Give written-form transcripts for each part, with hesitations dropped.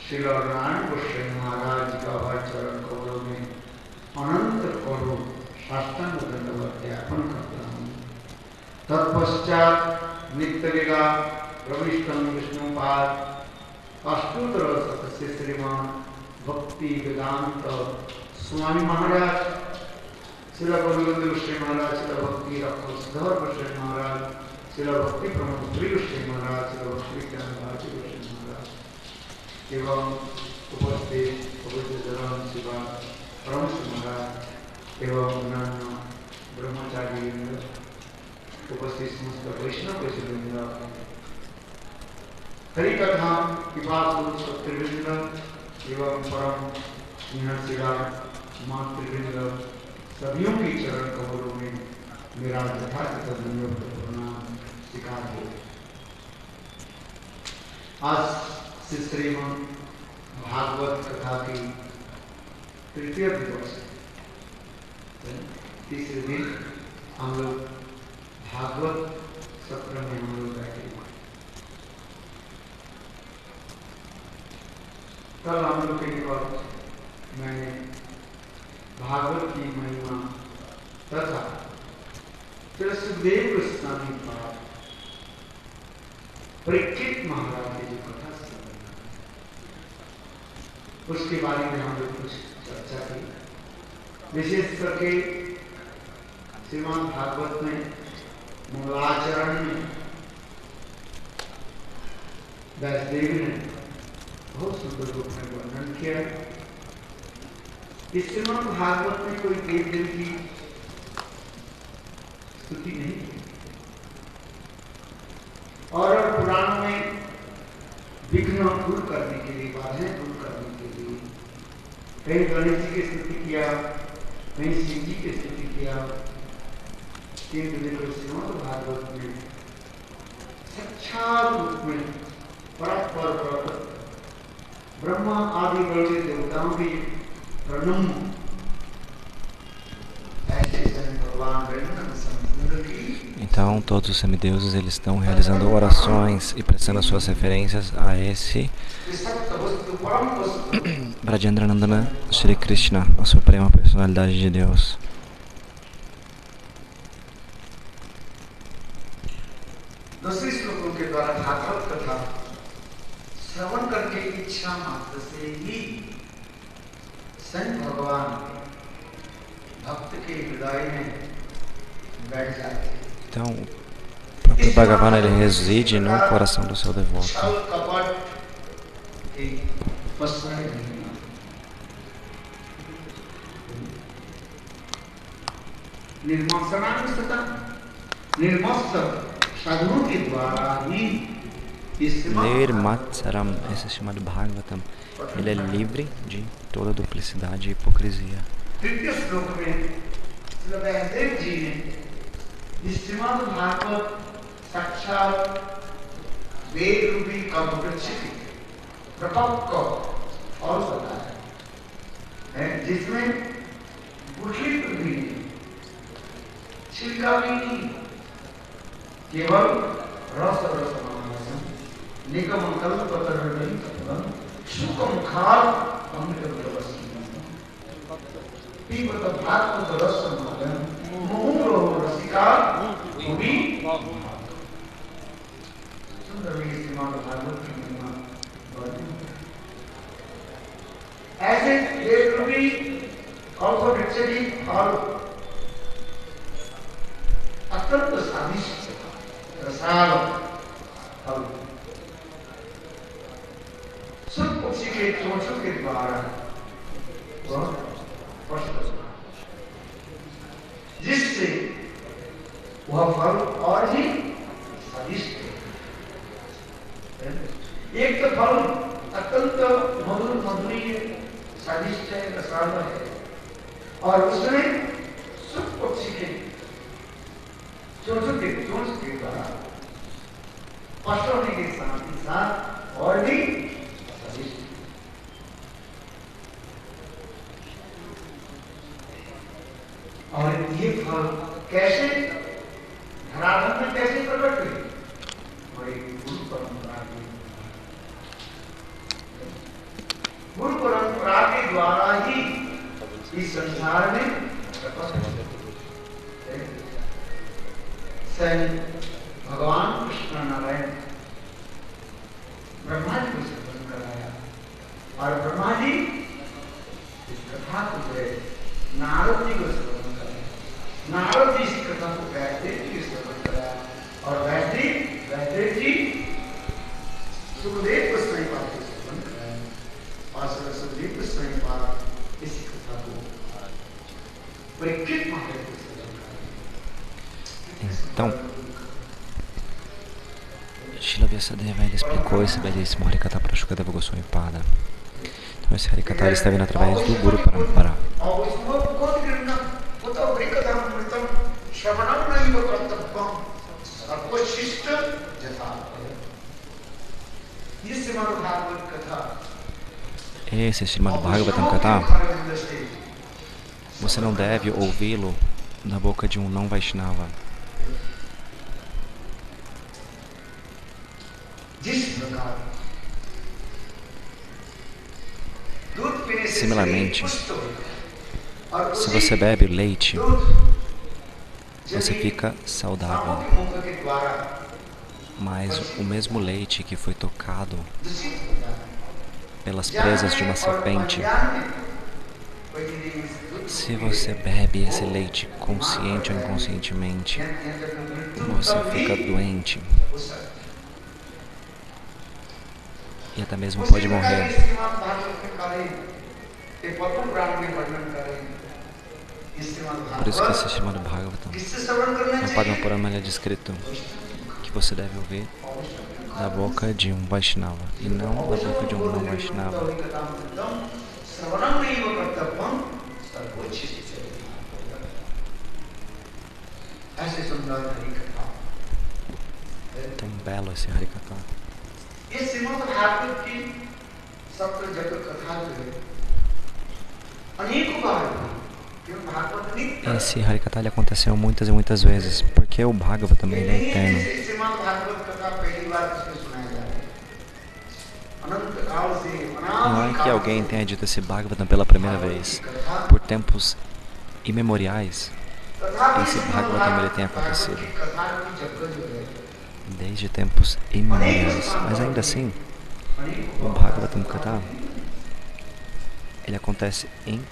श्री नारायण गोस्वामी महाराज का चरण कमलों में अनंत साष्टांग दंडवत ज्ञापन करता हूँ। तत्पश्चात नित्य लीला प्रविष्टम विष्णुपाद अष्टोत्तर सतस्य श्रीमान भक्ति वेदांत स्वामी महाराज, शिला गोविंद श्री महाराज, शिला भक्ति रक्षोधर श्री महाराज, शिला भक्ति प्रमोद प्रिय श्री महाराज, शिला भक्ति ज्ञान भारती श्री महाराज एवं उपस्थित पवित्र जन शिवा परम श्री महाराज एवं अन्य ब्रह्मचारी उपस्थित समस्त वैष्णव वैष्णव हरिकथा विवाह सत्यवृंद एवं परम स्नेहशिला मातृवृंद सभियों की चरण कमलों में मेरा यथार्थ प्रणाम स्वीकार हो। आज श्री श्रीमद् भागवत कथा की तृतीय दिवस, तीसरे दिन हम लोग भागवत सत्र में हम लोग बैठे। कल हम लोग के निकट मैंने भागवत की महिमा तथा फिर सुखदेव गोस्वामी का परीक्षित महाराज की जो कथा सुनी, उसके बारे में हम लोग कुछ चर्चा की। विशेष करके श्रीमद् भागवत में मंगलाचरण में व्यासदेव ने बहुत सुंदर रूप में वर्णन किया। इस श्रीमद् भागवत में कोई देव देव की स्तुति नहीं है और पुराणों में विघ्न दूर करने के लिए, बाधाएं दूर करने के लिए कहीं गणेश जी की स्तुति किया, कहीं शिव जी की स्तुति किया, किंतु देखो श्रीमद् भागवत में साक्षात रूप में परस्पर ब्रह्मा आदि बड़े देवताओं की प्रणम Então todos os semideuses eles estão realizando orações e prestando as suas referências a esse Brajendranandana Shri Krishna, a suprema personalidade de Deus. श्रवण करके इच्छा मात्र से ही स्वयं भगवान भक्त के हृदय में बैठ जाते हैं। Então, o próprio Bhagavan ele reside no coração do seu devoto. साधुओं के द्वारा ही Nirmatsaram, esse é chamado Bhagavatam, ele é livre de toda duplicidade e hipocrisia. जिसमें छिलका भी नहीं, केवल रस रस निगम कल्प पतर नहीं तत्वं सुखम खाल अमृत रसम पीवत भागवत रसम मुहुरो रसिका भूमि सुंदर श्रीमद् भागवत की महिमा। ऐसे एक रूपी कल्पवृक्ष की फल अत्यंत स्वादिष्ट रसाल फल सुख पक्षी के चोंचों के द्वारा जिससे वह फल और ही स्वादिष्ट है। एक तो फल अत्यंत मधुर मधुरी स्वादिष्ट है, रसाल है, और उसमें सुख पक्षी के चोंचों के द्वारा स्पष्ट होने के साथ ही साथ और भी और ये फल कैसे धराधर में कैसे प्रकट हुए? बड़ी गुरु परंपरा के द्वारा ही इस संसार में Sen Bhagavan Krishna Narayan Brahma जी को श्रवण कराया और ब्रह्मा जी इस कथा को गए नारद जी को श्रवण कराया, नारद जी इस कथा को वैष्णव जी को श्रवण कराया और वैष्णव जी सुखदेव गोस्वामी पाद को श्रवण कराया और सुखदेव गोस्वामी पाद इस कथा को परीक्षित महाराज को श्रवण कराया। Então, Srila Vyasadeva ele explicou esse belíssimo Harikatha para Shukadeva Goswami Pada. Então esse Harikatha está vindo através do Guru Parampara. Esse Srimad Bhagavatam Katha, você não deve ouvi-lo da boca de um não Vaishnava. Similarmente, se você bebe leite, você fica saudável. Mas o mesmo leite que foi tocado pelas presas de uma serpente, se você bebe esse leite consciente ou inconscientemente, você fica doente. E até mesmo pode morrer. Por isso que esse Srimad Bhagavatam, no Padma Purana, é descrito que você deve ouvir da boca de um Vaishnava e não da boca de um não Vaishnava. Tão belo esse Harikatha. Esse Harikatha ele aconteceu muitas e muitas vezes, porque o Bhagavatam também é eterno. Não é que alguém tenha dito esse Bhagavatam pela primeira vez. Por tempos imemoriais, esse Bhagavatam ele tem acontecido. Desde tempos imemoriais. Mas ainda assim, o Bhagavatam Katha ele acontece em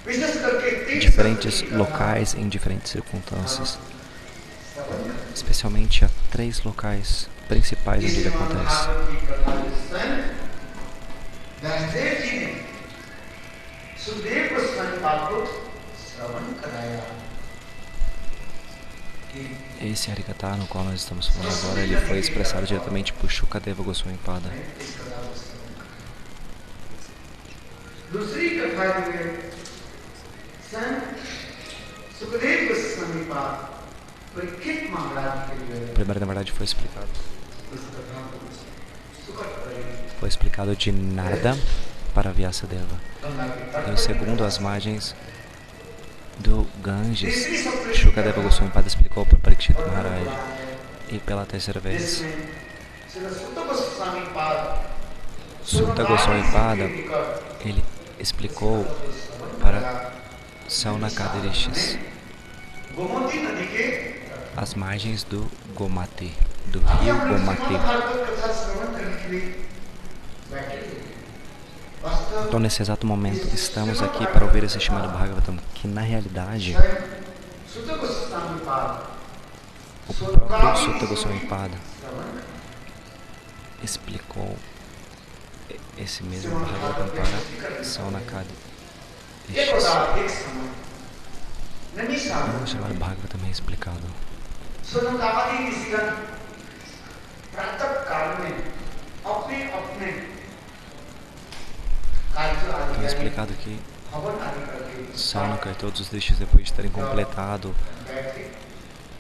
diferentes locais, em diferentes circunstâncias. Especialmente há 3 locais principais onde ele acontece. Esse Harikatha no qual nós estamos falando agora, ele foi expressado diretamente por Shukadeva Goswami Pada. Primeiro, na verdade, foi explicado de Narada para Vyasadeva. E o segundo, as margens do Ganges, Shukadeva Goswami Pada explicou para Parikshit Maharaj. E pela terceira vez, Sutta Goswami Pada ele explicou para Saunakada Rishis as margens do Gomati, do rio Gomati. Então, nesse exato momento, estamos aqui para ouvir esse Srimad Bhagavatam, que na realidade o próprio Sutta Goswami Pada explicou esse mesmo Bhagavatam para Saunakada Rishis. O Srimad Bhagavatam é explicado. Então é explicado que Saunaka e todos os rishis, depois de terem completado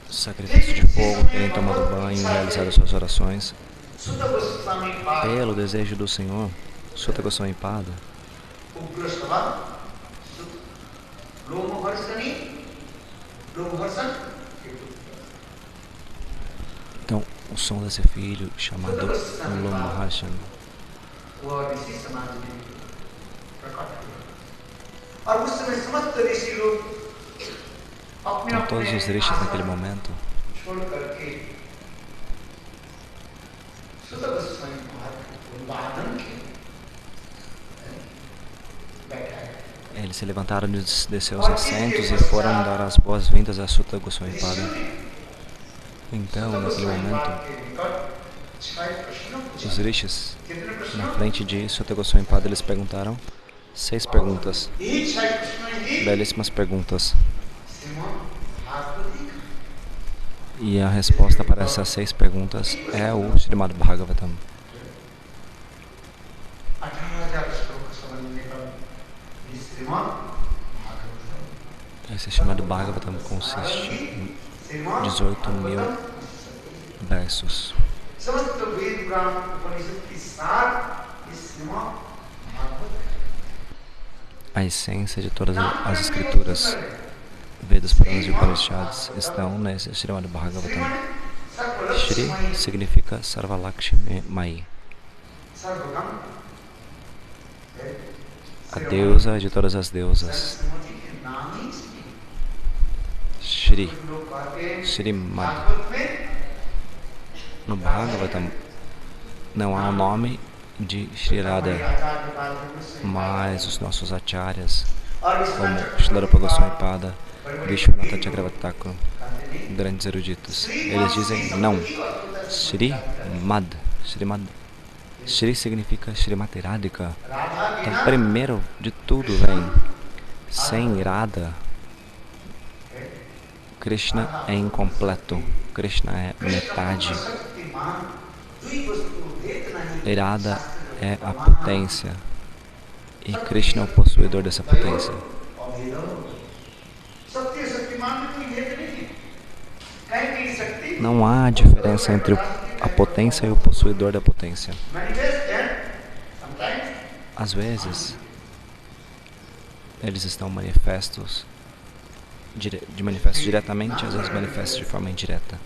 o sacrifício de fogo, terem tomado banho e realizado suas orações, pelo desejo do Senhor, Sutta Goswami Pada então o som desse filho chamado Lomaharshan Então todos os rishis naquele momento eles se levantaram de seus assentos e foram dar as boas-vindas a Suta Goswami Pada. Então, naquele momento, os rishis, na frente de Suta Goswami Pada, eles perguntaram 6 perguntas, belíssimas perguntas. E a resposta para essas 6 perguntas é o Srimad Bhagavatam. Esse Srimad Bhagavatam consiste em 18.000 versos. A essência de todas as escrituras, Vedas, Puranas e Upanishads, estão nesse Srimad Bhagavatam. Shri significa Sarvalakshmi Mai, a deusa de todas as deusas. Shri, Shrimad. No Bhagavatam não há o nome de Shri Radha, mas os nossos acharyas, como Shrilarupa Goswami Pada, Vishwanatha Chakravarti Thakur, grandes eruditos, eles dizem não, Shri Mad, Shrimad. Shri significa Shrimati Radhika. Então, primeiro de tudo vem, sem Radha, Krishna é incompleto, Krishna é metade. Radha é a potência e Krishna é o possuidor dessa potência. Não há diferença entre a potência e o possuidor da potência. Às vezes, eles estão manifestos diretamente, às vezes manifestos de forma indireta.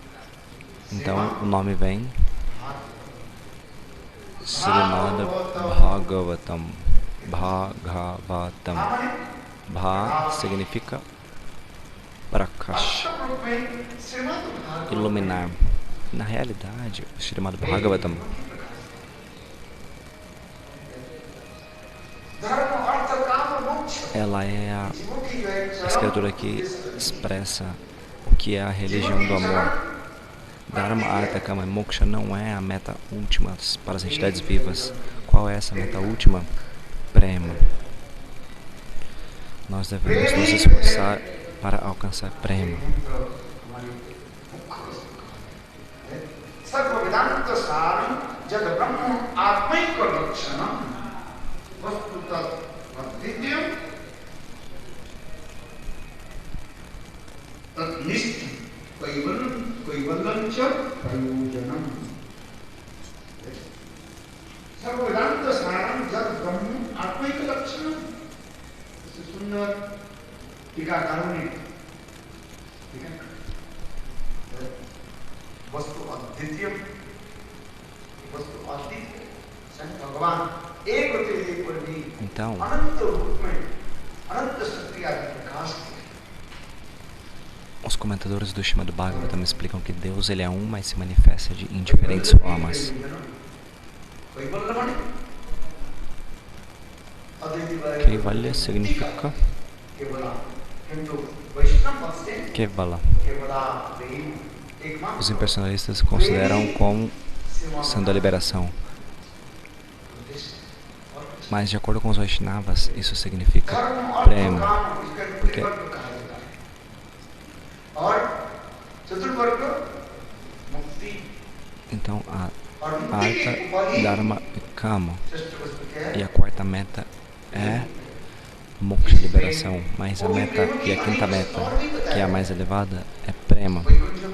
Então, o nome vem Srimad Bhagavatam. Bhagavatam. Bha significa Prakash, iluminar. Na realidade, o Srimad Bhagavatam ela é a escritura que expressa o que é a religião do amor. Dharma, Artha, Kama e Moksha não é a meta última para as entidades vivas. Qual é essa meta última? Prema. Nós devemos nos esforçar para alcançar Prema. Então, os comentadores do Srimad Bhagavatam explicam que Deus ele é um, mas se manifesta em diferentes formas. Kaivalya significa Kevala. Os impersonalistas consideram como sendo a liberação. Mas de acordo com os Vaishnavas, isso significa Prema. Porque então a Artha, Dharma e Kama. E a quarta meta é Moksha, liberação. Mas a meta e a quinta meta, que é a mais elevada, é Prema.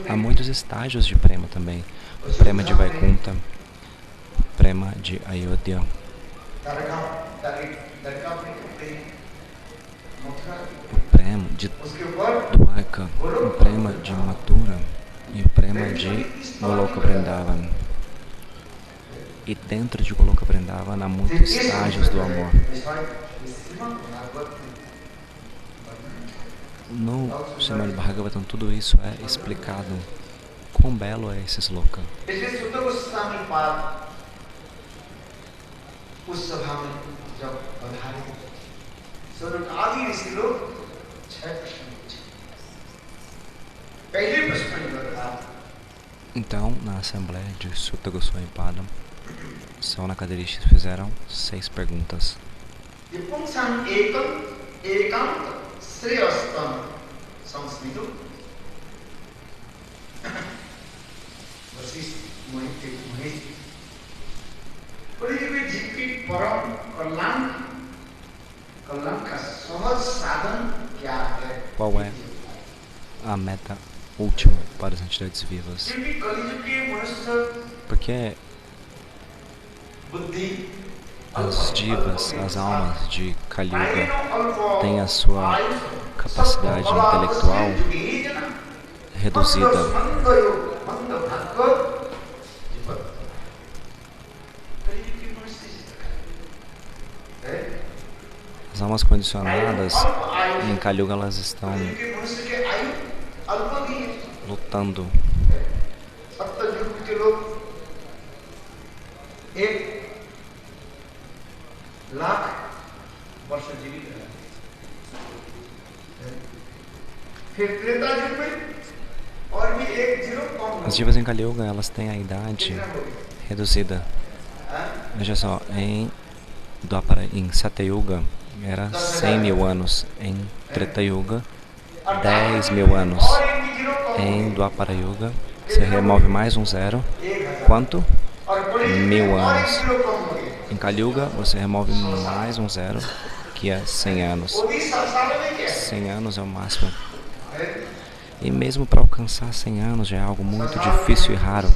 Há muitos estágios de Prema também. O Prema de Vaikuntha, o Prema de Ayodhya, o Prema de Dwarka, o Prema de Mathura e o Prema de Goloka Vrindavan. E dentro de Goloka Vrindavan há muitos estágios do amor. No Srimad Bhagavatam tudo isso é explicado. Quão belo é esse sloka. इसलिए सुत गोस्वामी पाद उस सभा में जब पधारे सनक आदि ऋषि लोग 6 प्रश्न पूछे। पहले प्रश्न यह था। Então, na Assembleia de Sutta Goswami Padam, Saunaka Rishis fizeram 6 perguntas. Punsam ekam ekant shreyastam samsmitu Vashishtha महेश पृथ्वी जीव की परम कल्याण का सहज साधन क्या है? Qual é a meta última para as entidades vivas? क्योंकि कलियुग के मनुष्य Porque बुद्धि as divas, as almas de Kali Yuga, têm a sua capacidade intelectual reduzida. As almas condicionadas em Kali Yuga, elas estão lutando. As divas em Kali Yuga, elas têm a idade reduzida. Veja só, em Satya Yuga era 100 mil anos, em Treta Yuga 10 mil anos, em Dwapara Yuga você remove mais um zero, quanto? 1000 anos. Em Kali Yuga você remove mais um zero, que é 100 anos. 100 anos é o máximo. E mesmo para alcançar 100 anos já é algo muito difícil e raro.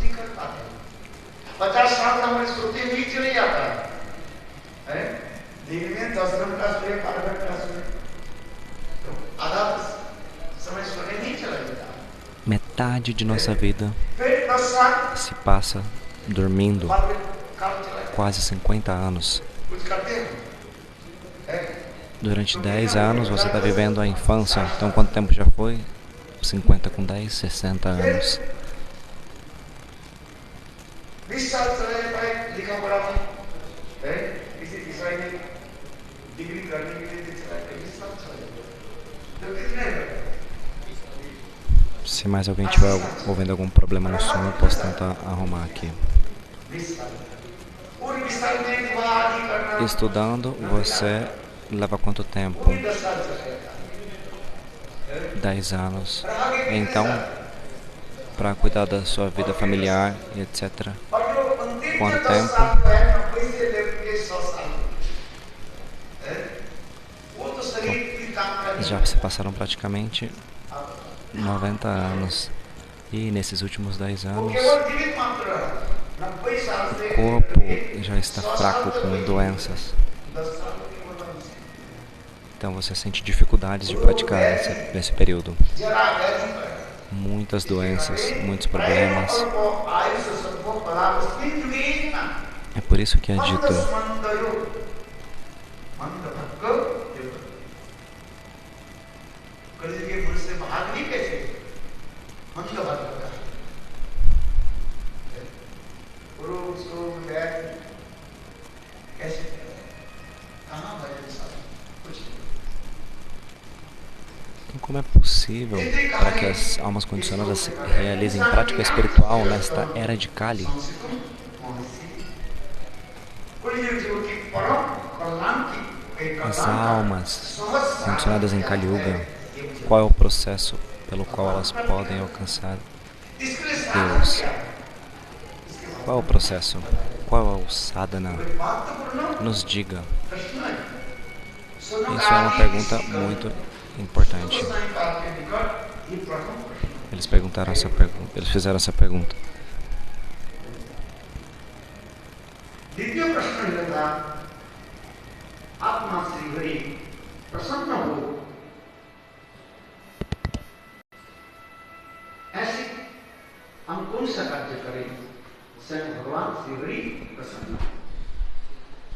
Metade de nossa vida se passa dormindo, quase 50 anos. Durante 10 anos você está vivendo a infância, então quanto tempo já foi? 50 com 10, 60 anos. Se mais alguém estiver ouvindo algum problema no som, eu posso tentar arrumar aqui. Estudando, você leva quanto tempo? 10 anos. Então, para cuidar da sua vida familiar e etc. Quanto tempo? Já se passaram praticamente 90 anos. E nesses últimos 10 anos, o corpo já está fraco com doenças. Então você sente dificuldades de praticar nesse período. Muitas doenças, muitos problemas. É por isso que é dito: como é possível para que as almas condicionadas realizem prática espiritual nesta era de Kali? As almas condicionadas em Kali Yuga, qual é o processo pelo qual elas podem alcançar Deus? Qual é o processo? Qual é o sadhana? Nos diga. Isso é uma pergunta muito importante. Eles fizeram essa pergunta.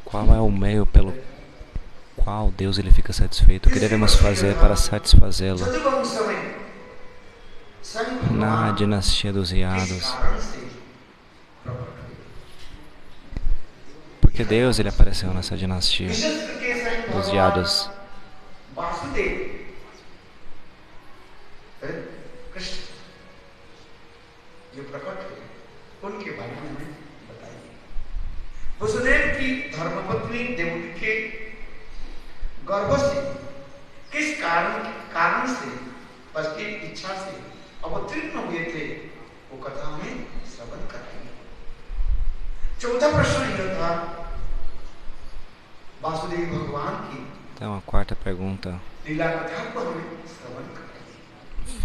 Qual é o meio pelo qual Deus ele fica satisfeito, o que devemos fazer para satisfazê-lo. Na dinastia dos Yados, porque Deus ele apareceu nessa dinastia dos Yados. Vasudev की धर्मपत्नी देवकी के गर्भ से किस कारण से उसकी इच्छा से अवतीर्ण हुए थे वो कथा में श्रवण कराएंगे। चौथा प्रश्न यह था वासुदेव भगवान की Então a quarta pergunta, लीला कथा को हमें श्रवण कराएंगे।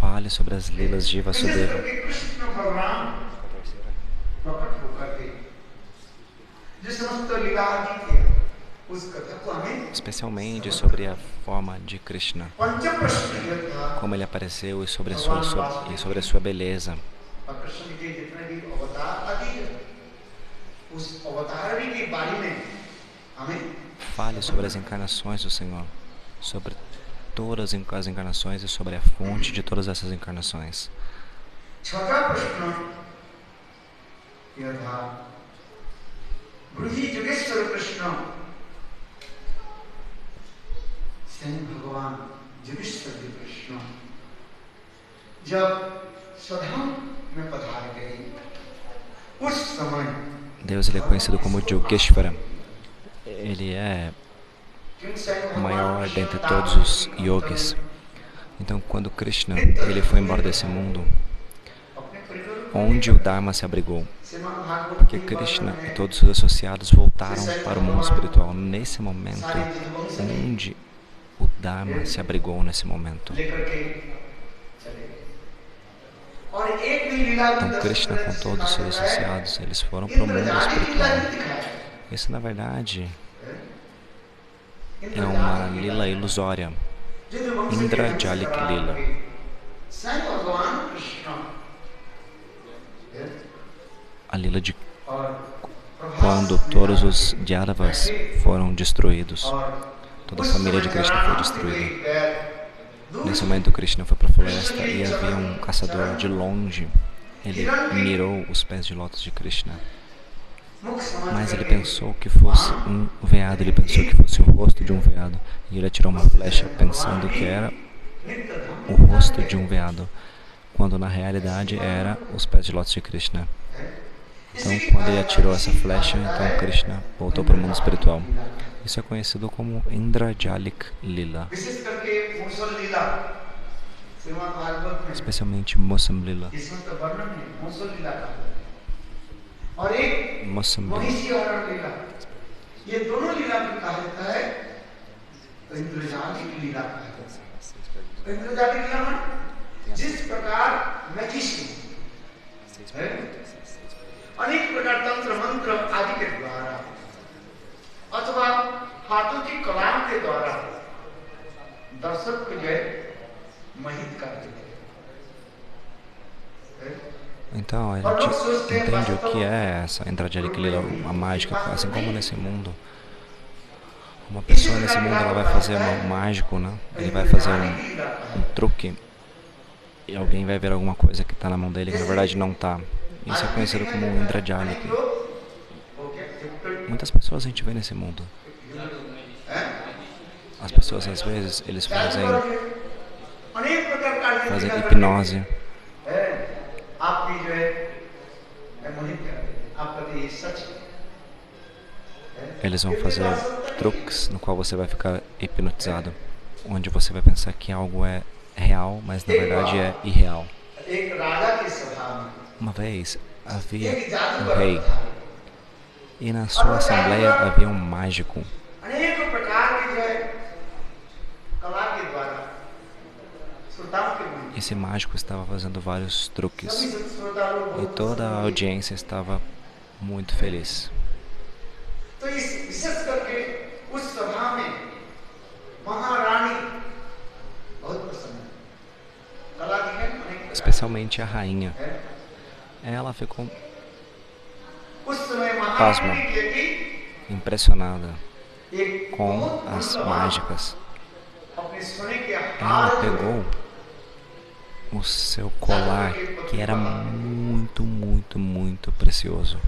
fale sobre as lilas de Vasudeva. Krishna भगवान प्रकट होकर के जो समस्त लीला आदि थे उस कथा को हमें Especialmente sobre a forma de Krishna, पंचम प्रश्न यह था como ele apareceu e sobre a sua beleza. Krishna के जितने भी अवतार आदि है उस अवतार के बारे में हमें Fale sobre as encarnações do Senhor, sobre todas as encarnações e sobre a fonte de todas essas encarnações. छठा प्रश्न यह था ब्रह्मी जोगेश्वर कृष्ण स्वयं भगवान जोगेश्वर कृष्ण जब स्वधाम में पधार गए उस समय Deus ele é conhecido como Yogeshvara. Ele é o maior dentre todos os yogis. Então, quando Krishna ele foi embora desse mundo, onde o Dharma se abrigou? Porque Krishna e todos os seus associados voltaram para o mundo espiritual. Nesse momento, onde o Dharma se abrigou nesse momento. Então, Krishna com todos os seus associados, eles foram para o mundo espiritual. Isso, na verdade, é uma lila ilusória. Indra Jalik Lila. A lila de quando todos os Yadavas foram destruídos. Toda a família de Krishna foi destruída. Nesse momento, Krishna foi para a floresta e havia um caçador de longe. Ele mirou os pés de lótus de Krishna. Mas ele pensou que fosse um veado, ele pensou que fosse o rosto de um veado. E ele atirou uma flecha pensando que era o rosto de um veado, quando na realidade era os pés de lótus de Krishna. Então, quando ele atirou essa flecha, então Krishna voltou para o mundo espiritual. Isso é conhecido como Indrajalik Lila, especialmente Mosam Lila. Mosam Lila. अनेक प्रकार तंत्र मंत्र आदि के द्वारा अथवा हाथों की कला के द्वारा दर्शक को जो है मोहित करते थे। Então, a gente entende o que é essa Indrajalik Lila, a mágica, assim como nesse mundo. Uma pessoa nesse mundo, ela vai fazer um mágico, né? Ele vai fazer um truque e alguém vai ver alguma coisa que está na mão dele que na verdade não está. Isso é conhecido como Indrajalik. Muitas pessoas a gente vê nesse mundo. As pessoas às vezes eles fazem hipnose. Eles vão fazer truques no qual você vai ficar hipnotizado, onde você vai pensar que algo é real, mas na verdade é irreal. Uma vez havia um rei e na sua assembleia havia um mágico. Esse mágico estava fazendo vários truques e toda a audiência estava muito feliz. Especialmente a rainha. Ela ficou pasma, impressionada. com as mágicas. Ela pegou o seu colar, que era muito, muito, muito precioso,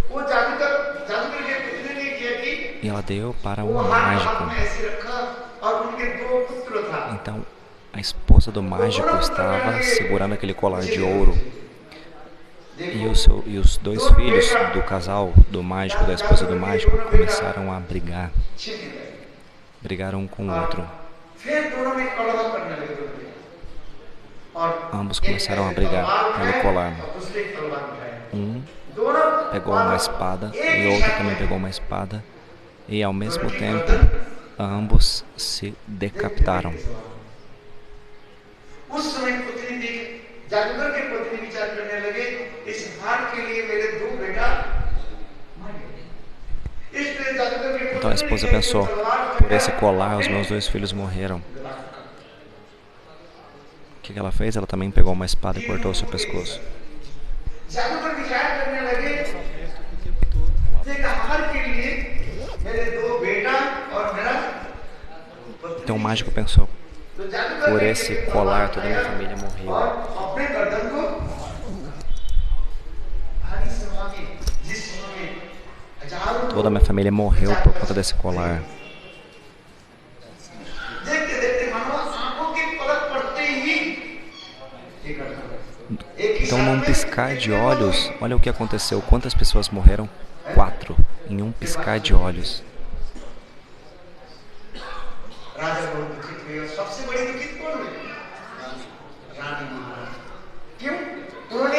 e ela deu para um mágico. Então, a esposa do mágico estava segurando aquele colar de ouro. E os dois filhos do casal, do mágico e da esposa do mágico, começaram a brigar. Brigaram um com o outro. Ambos começaram a brigar pelo colar. Um pegou uma espada e o outro também pegou uma espada. E ao mesmo tempo, ambos se decapitaram. Então a esposa pensou: por esse colar os meus dois filhos morreram. O que ela fez? Ela também pegou uma espada e cortou o seu pescoço. Então o mágico pensou: por esse colar toda a minha família morreu. Toda a minha família morreu por conta desse colar. Então, num piscar de olhos, olha o que aconteceu. Quantas pessoas morreram? 4, em um piscar de olhos.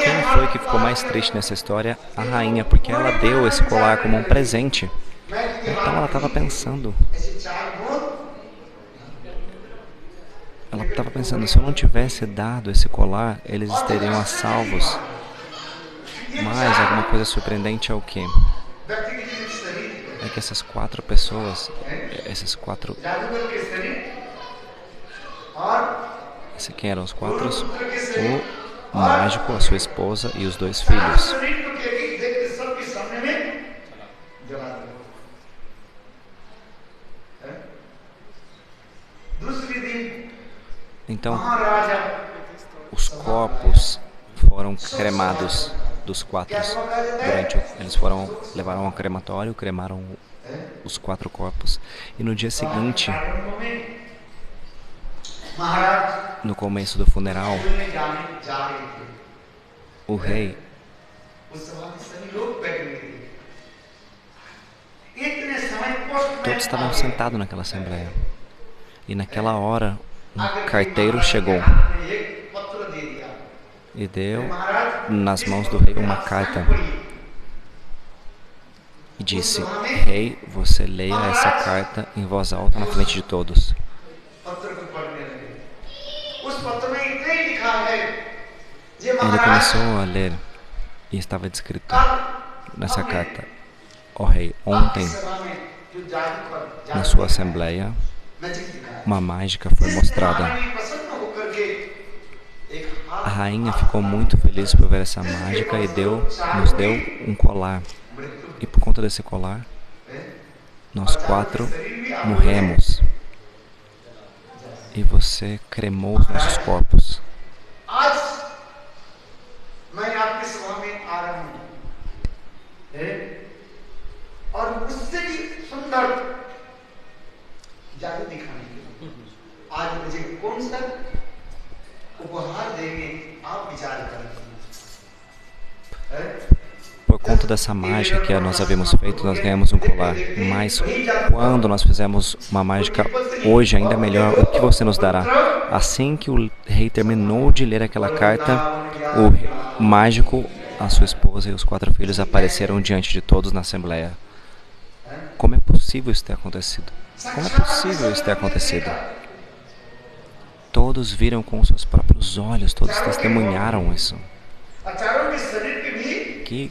Quem foi que ficou mais triste nessa história? A rainha, porque ela deu esse colar como um presente. Então ela estava pensando. Se eu não tivesse dado esse colar, eles estariam a salvos. Mas alguma coisa surpreendente é o quê? É que essas 4 pessoas, quem eram os 4? O mágico, a sua esposa e os 2 filhos. Então, os corpos foram cremados dos 4. Levaram ao crematório, cremaram os 4 corpos. E no dia seguinte, no começo do funeral, o rei todos estavam sentados naquela assembleia. E naquela hora, um carteiro chegou e deu nas mãos do rei uma carta e disse: rei, você leia essa carta em voz alta na frente de todos. Ele começou a ler e estava descrito nessa carta: ó rei, ontem na sua assembleia uma mágica foi mostrada. A rainha ficou muito feliz por ver essa mágica e nos deu um colar. E por conta desse colar, nós 4 morremos. E você cremou os nossos corpos. Por conta dessa mágica que nós havíamos feito, nós ganhamos um colar. Mas quando nós fizemos uma mágica hoje ainda melhor, o que você nos dará? Assim que o rei terminou de ler aquela carta, o mágico, a sua esposa e os 4 filhos apareceram diante de todos na assembleia. Como é possível isso ter acontecido? Como é possível isso ter acontecido? Todos viram com seus próprios olhos, todos testemunharam isso. Que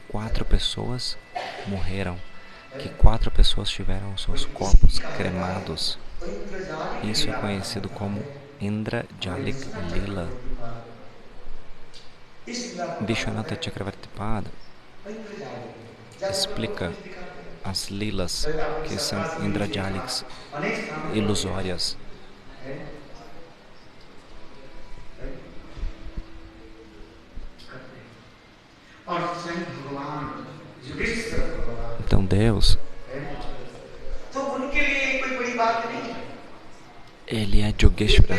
4 pessoas morreram, que 4 pessoas tiveram seus corpos cremados. Isso é conhecido como Indra Jalik Lila. Vishwanatha Chakravarti Pada explica as lilas, que são indrajalics, ilusórias. Então Deus, Ele é Yogeshvara.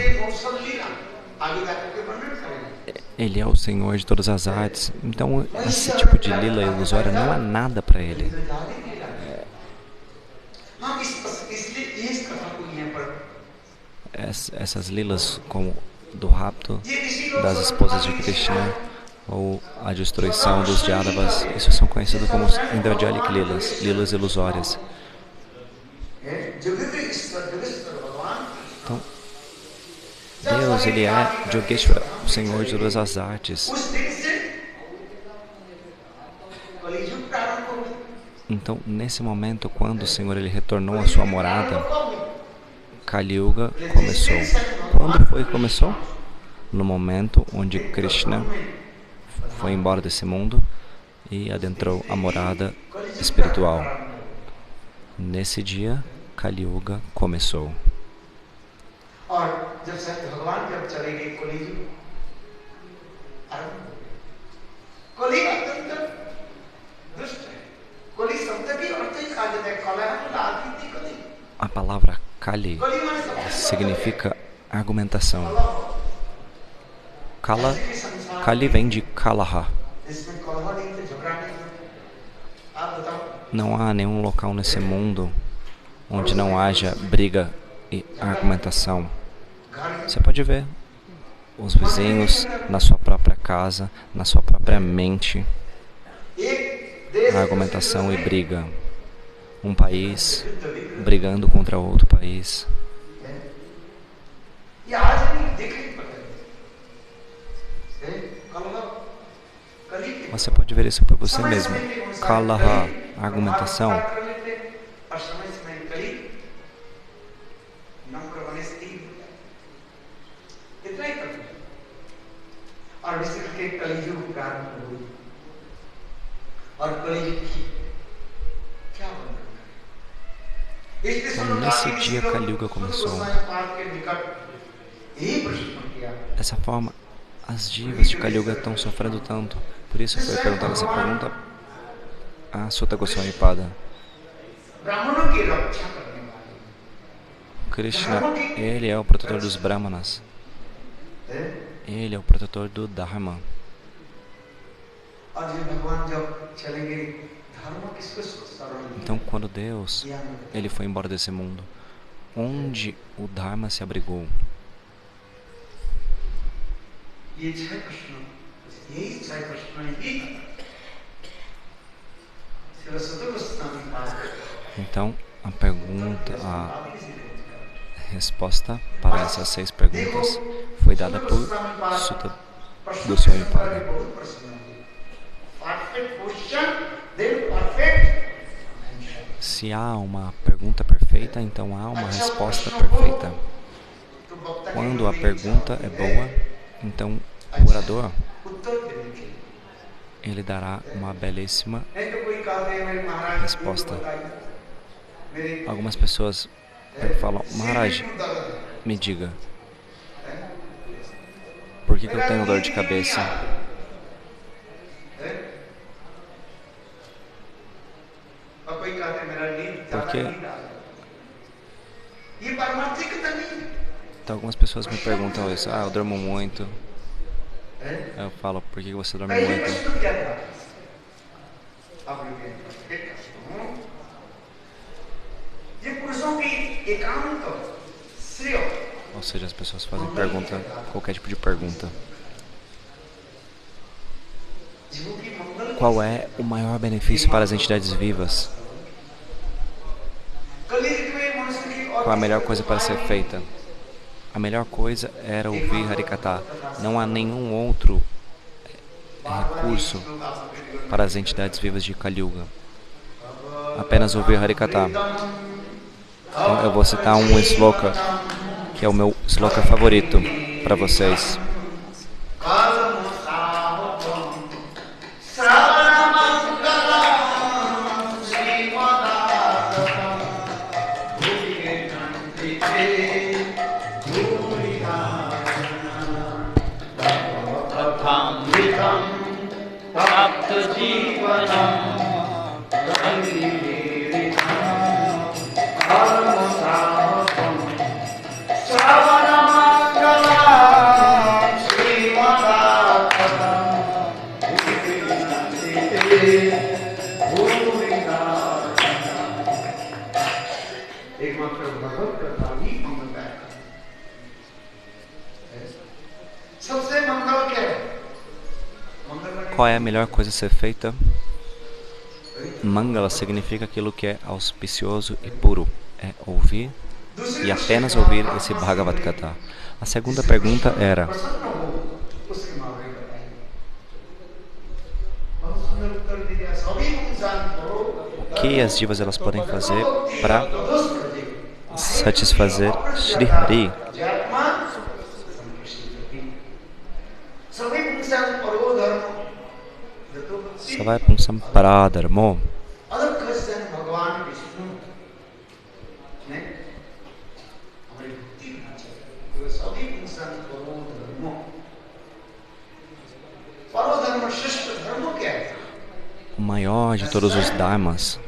Ele é o Senhor de todas as artes. Então esse tipo de lila ilusória não é nada para Ele. Essas lilas como do rapto das esposas de Krishna ou a destruição dos Yadavas, isso são conhecidos como Indrajalic lilas, lilas ilusórias. Então, Deus, Ele é Yogeshvara, o Senhor de todas as artes. Então, nesse momento, quando o Senhor Ele retornou à sua morada, Kali Yuga começou. Quando foi que começou? No momento onde Krishna foi embora desse mundo e adentrou a morada espiritual. Nesse dia, Kali Yuga começou. A palavra Kali significa argumentação. Kali vem de Kalaha. Não há nenhum local nesse mundo onde não haja briga e argumentação. Você pode ver os vizinhos na sua própria casa, na sua própria mente. Argumentação e briga. Um país brigando contra outro país. Você pode ver isso por você mesmo. Kalaha, argumentação. Então, nesse dia Kali Yuga começou. Dessa forma, as divas de Kali Yuga estão sofrendo tanto. Por isso foi perguntada essa pergunta a Sutta Goswami Pada. Krishna, Ele é o protetor dos Brahmanas. Ele é o protetor do Dharma. Então, quando Deus Ele foi embora desse mundo, onde o Dharma se abrigou? Então, a resposta para essas 6 perguntas foi dada por Sutta Goswami Pada. Se há uma pergunta perfeita, então há uma resposta perfeita. Quando a pergunta é boa, então o orador ele dará uma belíssima resposta. Algumas pessoas falam: Maharaj, me diga, por que eu tenho dor de cabeça? Porque então, algumas pessoas me perguntam isso: eu durmo muito. Eu falo: por que você dorme muito? Ou seja, as pessoas fazem pergunta, qualquer tipo de pergunta. Qual é o maior benefício para as entidades vivas? Qual a melhor coisa para ser feita? A melhor coisa era ouvir Harikatha. Não há nenhum outro recurso para as entidades vivas de Kali Yuga. Apenas ouvir Harikatha. Então, eu vou citar um sloka, que é o meu sloka favorito para vocês. Qual é a melhor coisa a ser feita? Mangala significa aquilo que é auspicioso e puro. É ouvir e apenas ouvir esse Bhagavad Gita. A segunda pergunta era: o que as divas elas podem fazer para satisfazer Shri Hari? Savai Pungsam Paradharmo. O maior de todos os dharmas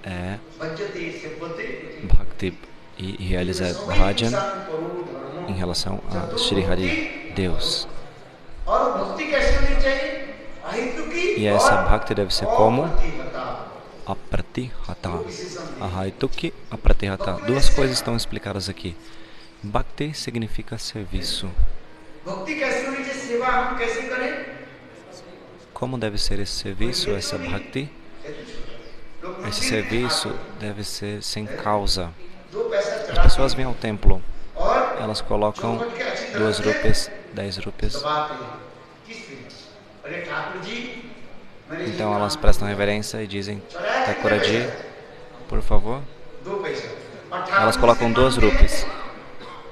é Bhakti e realizar bhajan em relação a Shri Hari, Deus. E essa Bhakti deve ser como? Apratihata. Ahaituki, Apratihata. Duas coisas estão explicadas aqui. Bhakti significa serviço. Como deve ser esse serviço, essa Bhakti? Esse serviço deve ser sem causa. As pessoas vêm ao templo, elas colocam 2 rupias, 10 rupias. Então elas prestam reverência e dizem: Thakuraji, por favor. Elas colocam 2 rupias.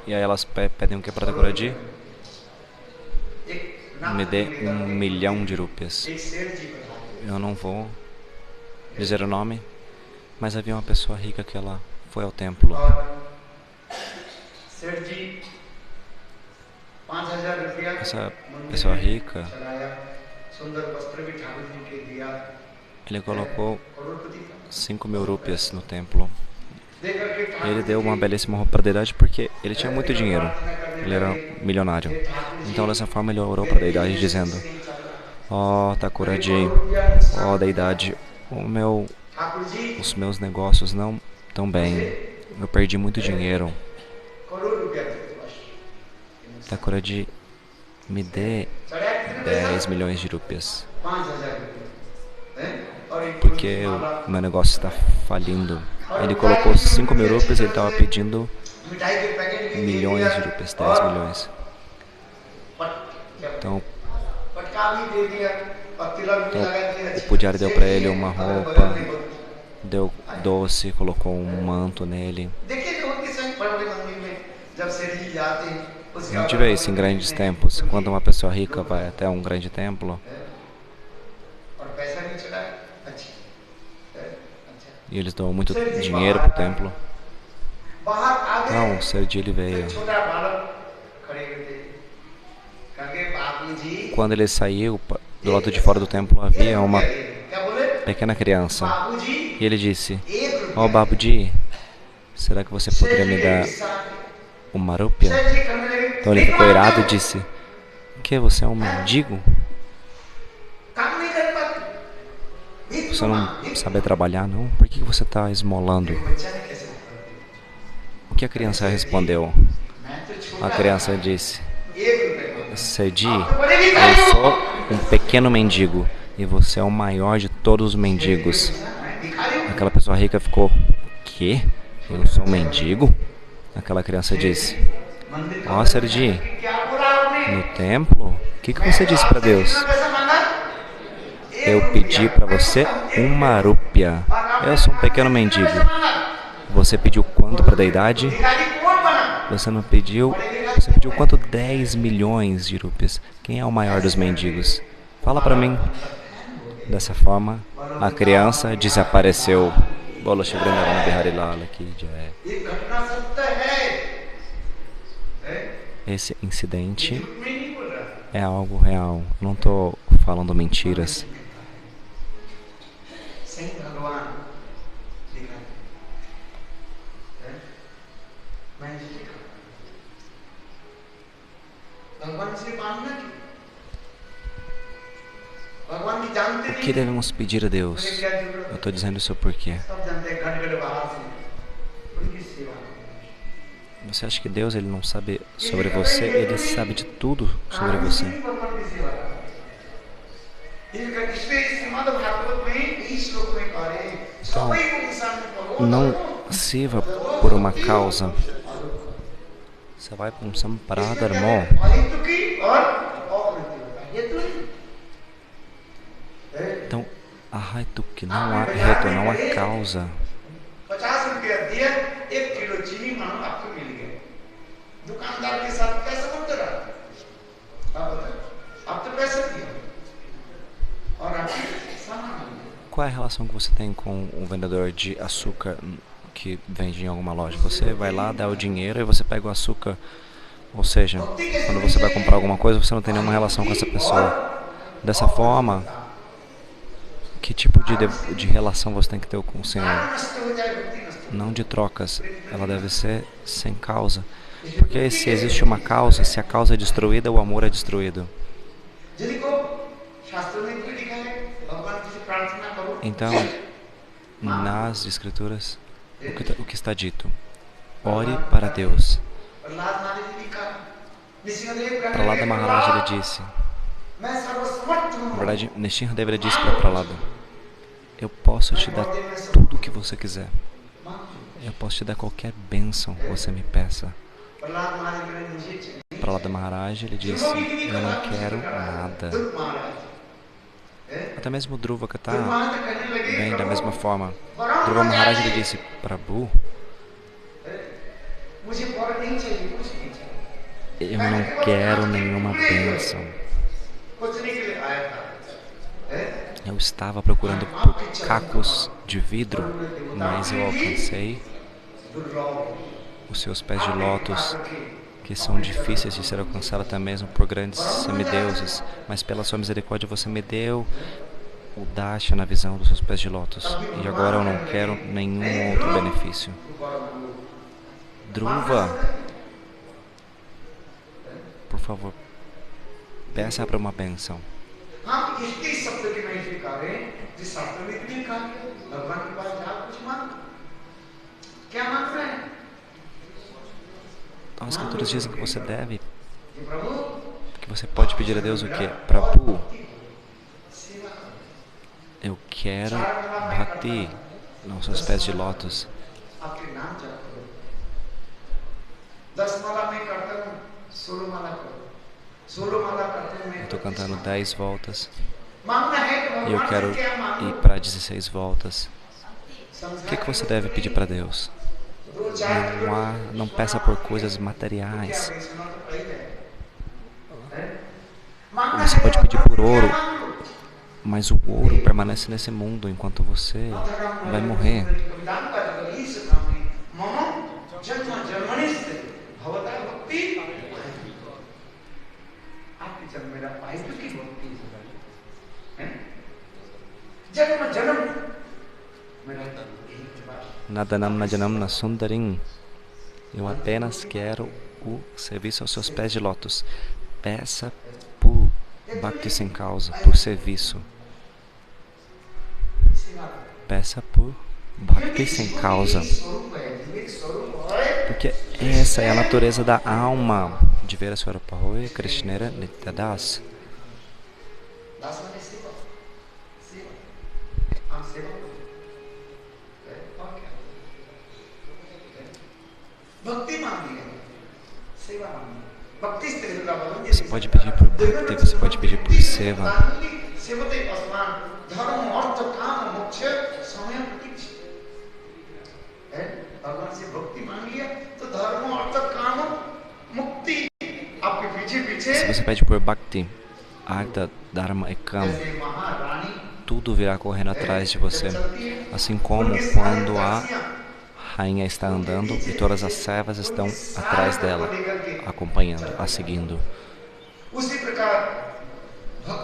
E aí elas pedem o que para Thakuraji? Me dê 1 milhão de rupias. Eu não vou dizer o nome, mas havia uma pessoa rica que ela foi ao templo. Essa pessoa rica, ele colocou 5.000 rupias no templo. Ele deu uma belíssima roupa para a deidade porque ele tinha muito dinheiro. Ele era milionário. Então dessa forma ele orou para a deidade dizendo: ó Thakuraji, ó deidade, os meus negócios não estão bem. Eu perdi muito dinheiro. Thakuraji, me dê 10 milhões de rupias. Porque o meu negócio está falindo. Ele colocou 5.000 rupias e ele estava pedindo milhões de rupias, 10 milhões. Então o pujari deu para ele uma roupa, deu doce, colocou um manto nele. A gente vê isso em grandes templos. Quando uma pessoa rica vai até um grande templo e eles dão muito dinheiro para o templo. Não, o Serdi ele veio. Quando ele saiu, do lado de fora do templo havia uma pequena criança. E ele disse: ó Babuji, será que você poderia me dar uma rúpia? Então ele ficou irado e disse: que você é um mendigo? Você não sabe trabalhar, não? Por que você está esmolando? O que a criança respondeu? A criança disse: Serdi, eu sou um pequeno mendigo e você é o maior de todos os mendigos. Aquela pessoa rica ficou: quê? Eu sou um mendigo? Aquela criança disse: ó Serdi, no templo, o que você disse para Deus? Eu pedi para você uma rúpia. Eu sou um pequeno mendigo. Você pediu quanto para a deidade? Você não pediu. Você pediu quanto? 10 milhões de rúpias. Quem é o maior dos mendigos? Fala para mim. Dessa forma, a criança desapareceu. Bolo Shri Vrindavan Bihari Lal Ki Jai. ये घटना सत्य है, Esse incidente झूठ में नहीं बोल रहा, é algo real. Não estou falando mentiras. सही भगवान दिखा है, मैं ये देखा भगवान से मांगना क्यों? भगवान की जानते O नहीं que devemos pedir a Deus? मुझे क्या जरूरत Eu है? estou dizendo isso porque सब जानते हैं घट घट बाहर से उनकी सेवा। você acha que Deus ele não sabe sobre você? Ele sabe de tudo sobre você. भगवान की सेवा इनका इसलिए श्रीमद् भागवत में इस श्लोक में कह रहे हैं सबै को इंसान को Não sirva por uma causa. Você vai para um Samparadharma. अहितु की और अमृत्यु ये तो Então, que não há reto, não há causa. 50 रुपया दिया 1 किलो चीनी मानो आपको मिल गया, दुकानदार के साथ कैसा बनता रहा? आप बताओ, आप तो पैसा दिया और आपको सामान मिल गया। Qual é a relação que você tem com o vendedor de açúcar que vende em alguma loja? Você vai lá, dá o dinheiro e você pega o açúcar. Ou seja, quando você vai comprar alguma coisa, você não tem nenhuma relação com essa pessoa. Dessa forma, que tipo de relação você tem que ter com o Senhor? Não de trocas. Ela deve ser sem causa. Porque se existe uma causa, se a causa é destruída, o amor é destruído. Então, nas Escrituras, o que está dito? Ore para Deus. Prahlada Maharaj ele disse, na verdade, Nrsimhadeva ele disse para Prahlada, eu posso te dar tudo o que você quiser. Eu posso te dar qualquer bênção que você me peça. Prahlada Maharaj ele disse, eu não quero nada. Até mesmo Dhruva Kata vem da mesma forma. Dhruva Maharaj ele disse, Prabhu, eu não quero nenhuma bênção. Eu estava procurando por cacos de vidro, mas eu alcancei os seus pés de lótus, que são difíceis de ser alcançados até mesmo por grandes semideuses. Mas pela sua misericórdia você me deu o dasha na visão dos seus pés de lótus. E agora eu não quero nenhum outro benefício. Dhruva, por favor, peça para uma bênção. Então, as Escrituras dizem que você deve, que você pode pedir a Deus o quê? Prabhu, eu quero bhakti nos seus pés de lótus. Eu estou cantando 10 voltas e eu quero ir para 16 voltas. O que você deve pedir para Deus? Não peça por coisas materiais. Você pode pedir por ouro, mas o ouro permanece nesse mundo enquanto você vai morrer. Nadanam najanam na sundarim. Eu apenas quero o serviço aos seus pés de lótus. Peça por bhakti sem causa, por serviço. Peça por bhakti sem causa. Porque essa é a natureza da alma. De ver a Swarupahoy Krishnera Nityadas. Você pode pedir por bhakti, você pode pedir por seva. Se você pede por bhakti, artha, dharma e kama, tudo tudo virá correndo atrás de você. Assim como quando a rainha está andando e todas as servas estão atrás dela, acompanhando, a seguindo.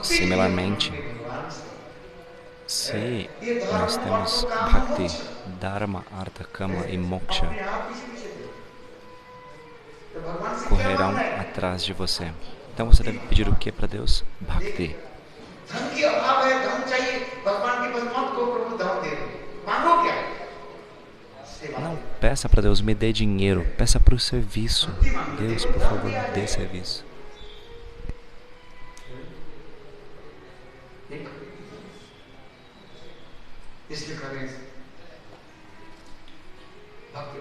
Similarmente, se nós temos Bhakti, Dharma, Artha, Kama e Moksha, correrão atrás de você. Então você deve pedir o que para Deus? Bhakti. Não peça para Deus, me dê dinheiro. Peça para o serviço. Deus, por favor, dê serviço.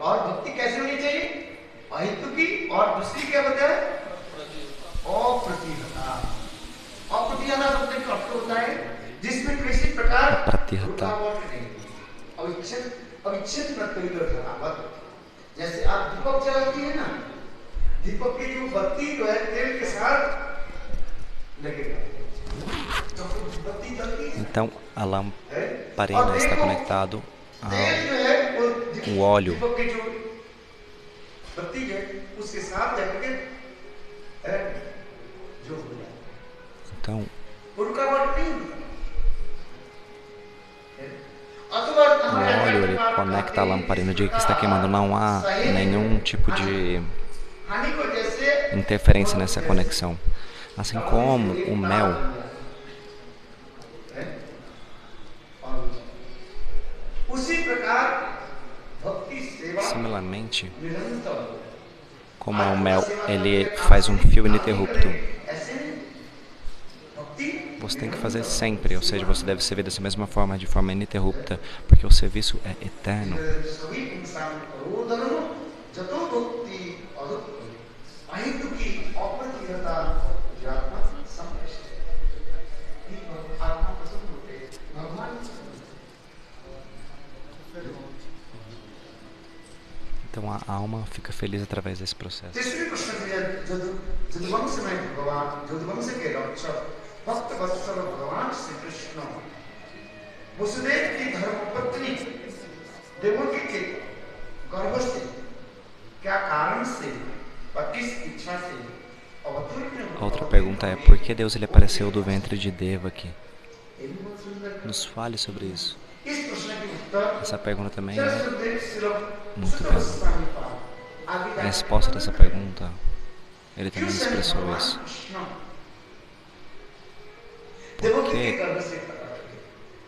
और भक्ति कैसे होनी चाहिए? अहितु की और दूसरी क्या बताया? अप्रतिहता। अप्रतिहता शब्द का अर्थ होता है जिसमें किसी प्रकार अविच्छिन्न प्रतिरोध। जैसे आप दीपक जलाती है ना, दीपक की जो बत्ती जो है तेल के साथ लगेगा। Então, a lamparina está conectado ao óleo. Então, o óleo ele conecta a lamparina. De que está queimando, não há nenhum tipo de interferência nessa conexão. Assim como o mel. Similarmente, como o mel, ele faz um fio ininterrupto. Você tem que fazer sempre, ou seja, você deve servir dessa mesma forma, de forma ininterrupta, porque o serviço é eterno. Então a alma fica feliz através desse processo. Outra pergunta é, por que Deus ele apareceu do ventre de Devaki? Nos fale sobre isso. Essa pergunta também é muito bela. A resposta dessa pergunta, ele também expressou isso. Por que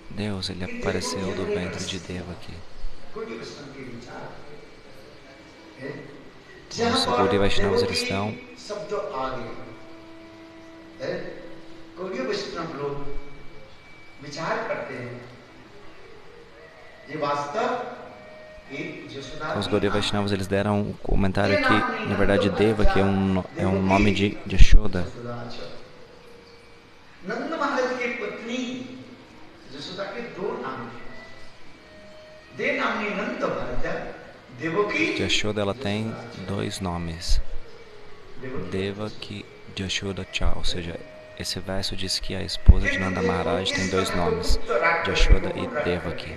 Deus ele apareceu do ventre de Devaki? Os Gaudiya Vaishnavas eles estão os Gaudiya Vaishnavas eles deram um comentário que, na verdade, Devaki é um nome de Yashoda. Yashoda ela tem dois nomes, Devaki Yashoda Cha, ou seja, esse verso diz que a esposa de Nanda Maharaj tem dois nomes, Yashoda e Devaki.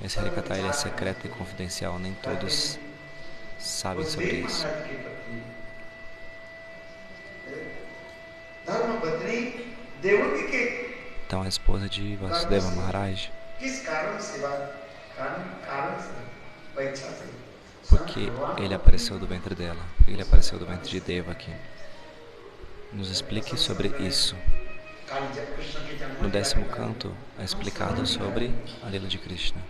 Esse Harikatha ele é secreto e confidencial, nem todos sabem sobre isso. Então a esposa de Vasudeva Maharaj, porque ele apareceu do ventre dela, ele apareceu do ventre de Devaki. Nos explique sobre isso. No 10º canto é explicado sobre a Lila de Krishna.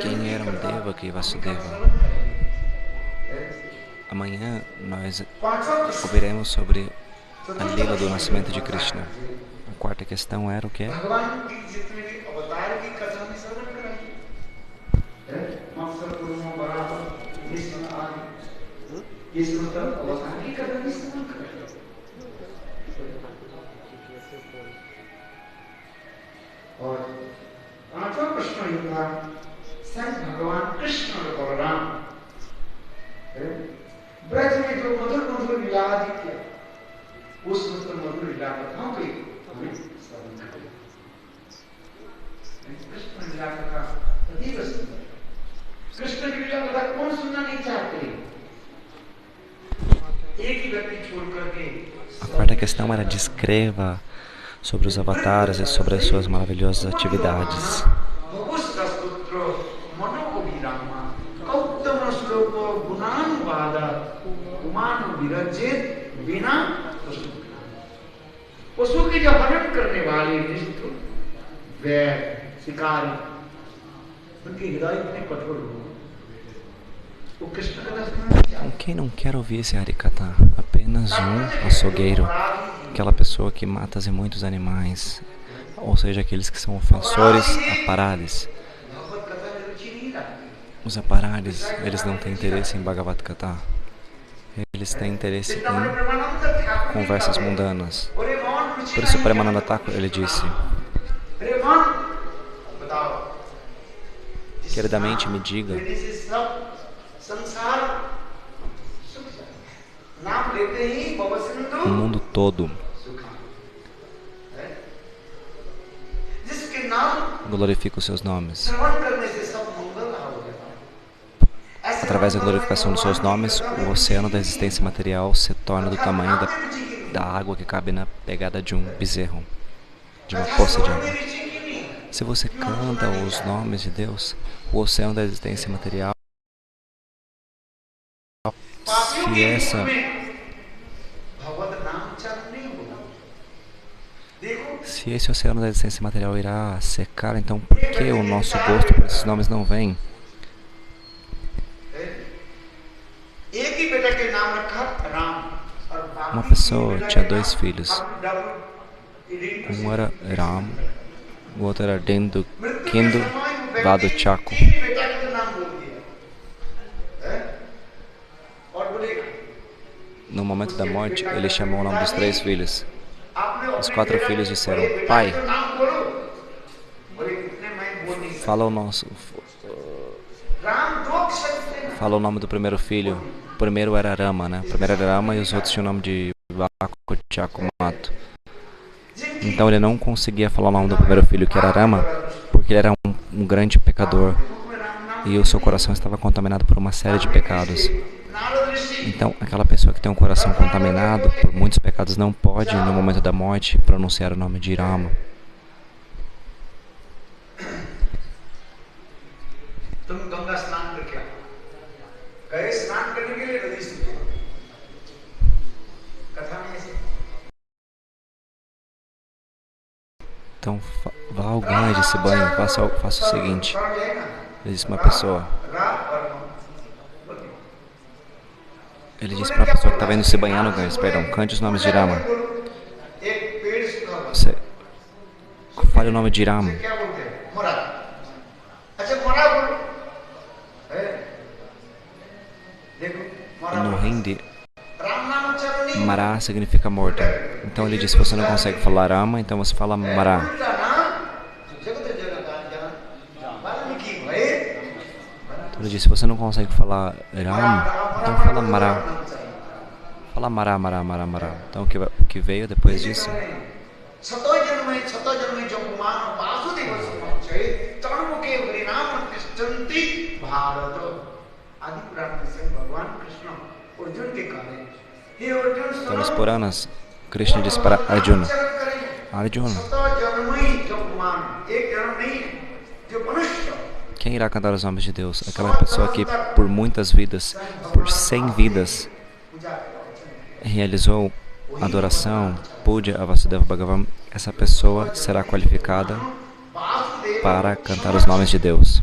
Quem eram Devaki e Vasudeva? Amanhã nós ouviremos sobre a Lila do nascimento de Krishna. A quarta questão era o que? संत भगवान कृष्ण और बलराम ब्रज में जो मधुर मधुर लीला आदि किया, उस मधुर लीला कथाओं के हमें स्मरण करें। कृष्ण लीला कथा अतीब सुंदर। कृष्ण की लीला कथा कौन सुनना नहीं चाहते? एक ही व्यक्ति छोड़ करके। A quarta questão era descreva sobre os avatares e sobre as suas maravilhosas atividades. Quem não quer ouvir esse Harikatha? Apenas um açougueiro, aquela pessoa que mata muitos animais, ou seja, aqueles que são ofensores, aparares. Os aparares, eles não têm interesse em Bhagavad Gita. Eles têm interesse em conversas mundanas. Por isso, Premananda Thakur, ele disse: queridamente me diga, o mundo todo glorifica os seus nomes. Através da glorificação dos seus nomes, o oceano da existência material se torna do tamanho da água que cabe na pegada de um bezerro, de uma poça de água. Se você canta os nomes de Deus, o oceano da existência material, se esse oceano da existência material irá secar, então por que o nosso gosto por esses nomes não vem? Uma pessoa tinha 2 filhos. Um era Ram, o outro era Dendu, Kindu, Vadu, Chaku. No momento da morte, ele chamou o nome dos 3 filhos. Os 4 filhos disseram: pai, fala o nome do primeiro filho. O primeiro era Rama, né? O primeiro era Rama e os outros tinham o nome de Vaku, Chaku, Mato. Então ele não conseguia falar o nome do primeiro filho, que era Rama, porque ele era um grande pecador e o seu coração estava contaminado por uma série de pecados. Então, aquela pessoa que tem um coração contaminado por muitos pecados não pode, no momento da morte, pronunciar o nome de Rama. Então, vá ao Ganges, se banhe, faça o seguinte. Existe uma pessoa. Ele disse para a pessoa que estava indo se banhar no Ganges, cante os nomes de Rama. Fale o nome de Rama. No Hindi, Mara significa morto. Então ele disse: se você não consegue falar Rama, então você fala Mara. Então ele disse: se você não consegue falar Rama, então fala Mara. Fala Mara, Mara, Mara, Mara. Então o que veio depois disso? Então nos Puranas, Krishna disse para Arjuna: Arjuna, quem irá cantar os nomes de Deus? Aquela pessoa que por muitas vidas, por 100 vidas, realizou adoração, puja a Vasudeva Bhagavan. Essa pessoa será qualificada para cantar os nomes de Deus.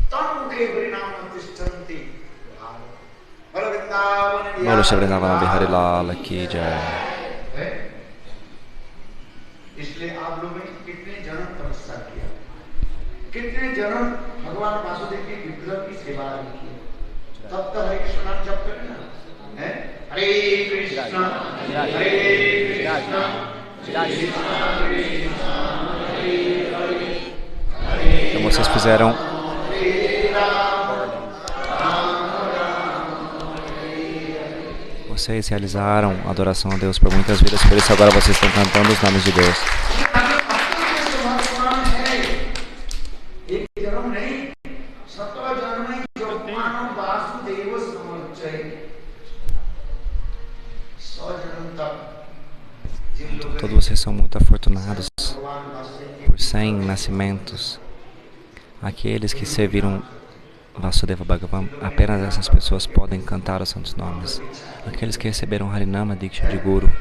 Bolo Shri Vrindavana Bihari Lal Ki Jai. इसलिए आप लोगों ने कितने जन्म तपस्या किया, कितने जन्म भगवान वासुदेव के विग्रह की सेवा की, तब तक हरे कृष्ण नाम जप करें ना, है हरे कृष्ण हरे Krishna Então vocês fizeram vocês realizaram adoração a Deus por muitas vidas, por isso agora vocês estão cantando os nomes de Deus. Todos vocês são muito afortunados por 100 nascimentos. Aqueles que serviram Vasudeva Bhagavan, apenas essas pessoas podem cantar os santos nomes. Aqueles que receberam Harinama Diksha de Guru.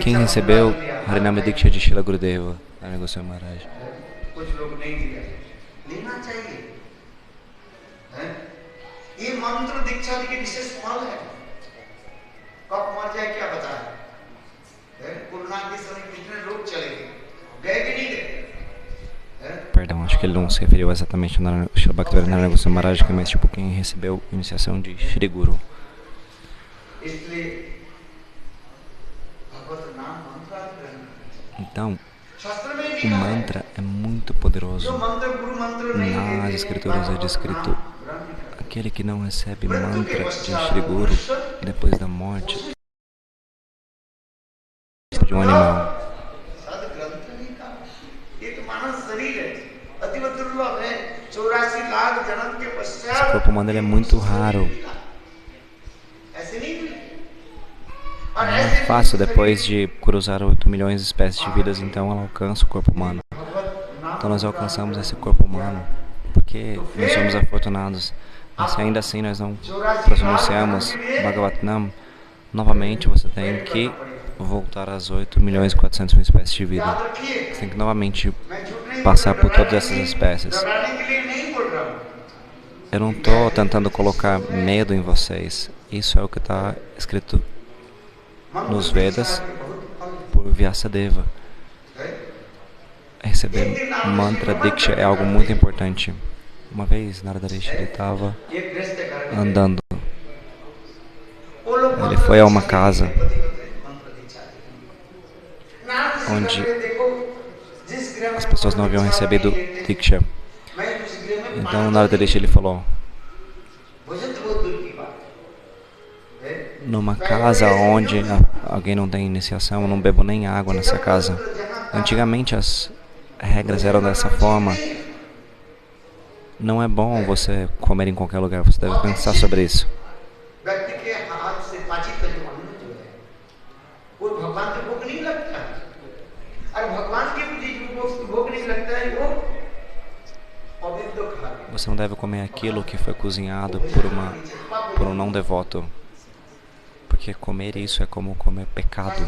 Quem recebeu Harinama Diksha de Srila Gurudeva? Narayana Goswami Maharaj. Perdão, acho que ele não se referiu exatamente ao Srila Bhaktivinoda Narayana Goswami Maharaj, mas tipo quem recebeu a iniciação de Shri Guru. Então, o mantra é muito poderoso. Nas escrituras é descrito: aquele que não recebe mantra de Shri Guru depois da morte de um animal. Esse corpo humano ele é muito raro. Não é fácil depois de cruzar 8 milhões de espécies de vidas, então ela alcança o corpo humano. Então nós alcançamos esse corpo humano porque nós somos afortunados. Mas ainda assim nós não pronunciamos Bhagavatam, novamente você tem que voltar às 8 milhões e 400 mil espécies de vida. Você tem que novamente passar por todas essas espécies. Eu não estou tentando colocar medo em vocês. Isso é o que está escrito nos Vedas por Vyasadeva. Receber mantra Diksha é algo muito importante. Uma vez Narada Rishi estava andando. Ele foi a uma casa onde as pessoas não haviam recebido Diksha. Então Narada Rishi ele falou: numa casa onde alguém não tem iniciação, eu não bebo nem água nessa casa. Antigamente as regras eram dessa forma. Não é bom você comer em qualquer lugar, você deve pensar sobre isso. Você não deve comer aquilo que foi cozinhado por um não devoto. Porque comer isso é como comer pecado.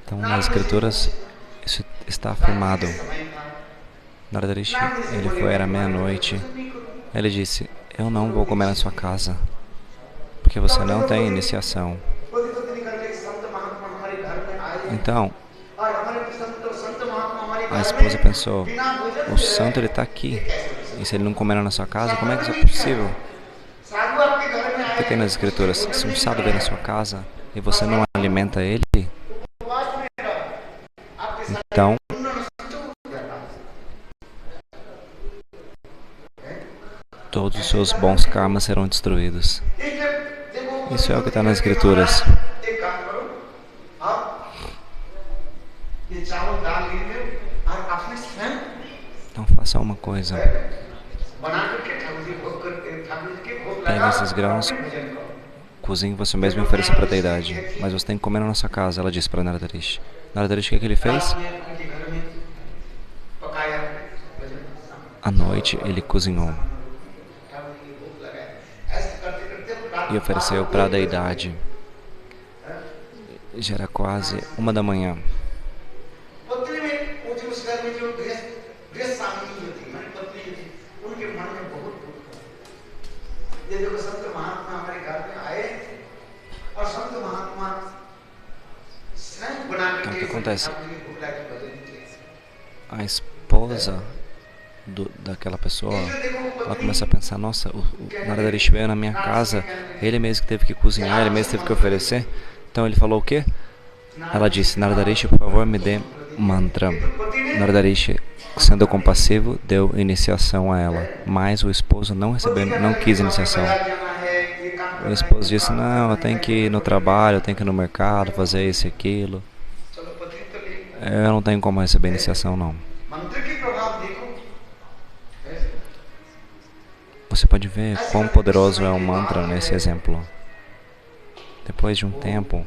Então, nas escrituras, isso está afirmado. Narada Rishi, ele foi, era meia-noite. Ele disse: eu não vou comer na sua casa, porque você não tem iniciação. Então, a esposa pensou: o santo ele está aqui, e se ele não comer na sua casa, como é que isso é possível? O que tem nas escrituras? Se um sábio vem na sua casa e você não alimenta ele, então todos os seus bons karmas serão destruídos. Isso é o que está nas escrituras. Então faça uma coisa. Pegue esses grãos, cozinhe você mesmo e ofereça para a deidade. Mas você tem que comer na nossa casa, ela disse para Narada Rishi. Narada Rishi, o que ele fez? À noite ele cozinhou e ofereceu para a deidade. Já era quase 1 da manhã. Então o que acontece? A esposa daquela pessoa, ela começa a pensar: nossa, o Narada Rishi veio na minha casa, ele mesmo que teve que cozinhar, ele mesmo teve que oferecer. Então ele falou o quê? Ela disse: Narada Rishi, por favor, me dê mantra. Narada Rishi sendo compassivo, deu iniciação a ela. Mas o esposo não quis iniciação. O esposo disse, não, eu tenho que ir no trabalho, eu tenho que ir no mercado, fazer isso e aquilo. Eu não tenho como receber iniciação, não. Você pode ver quão poderoso é o mantra nesse exemplo. Depois de um tempo,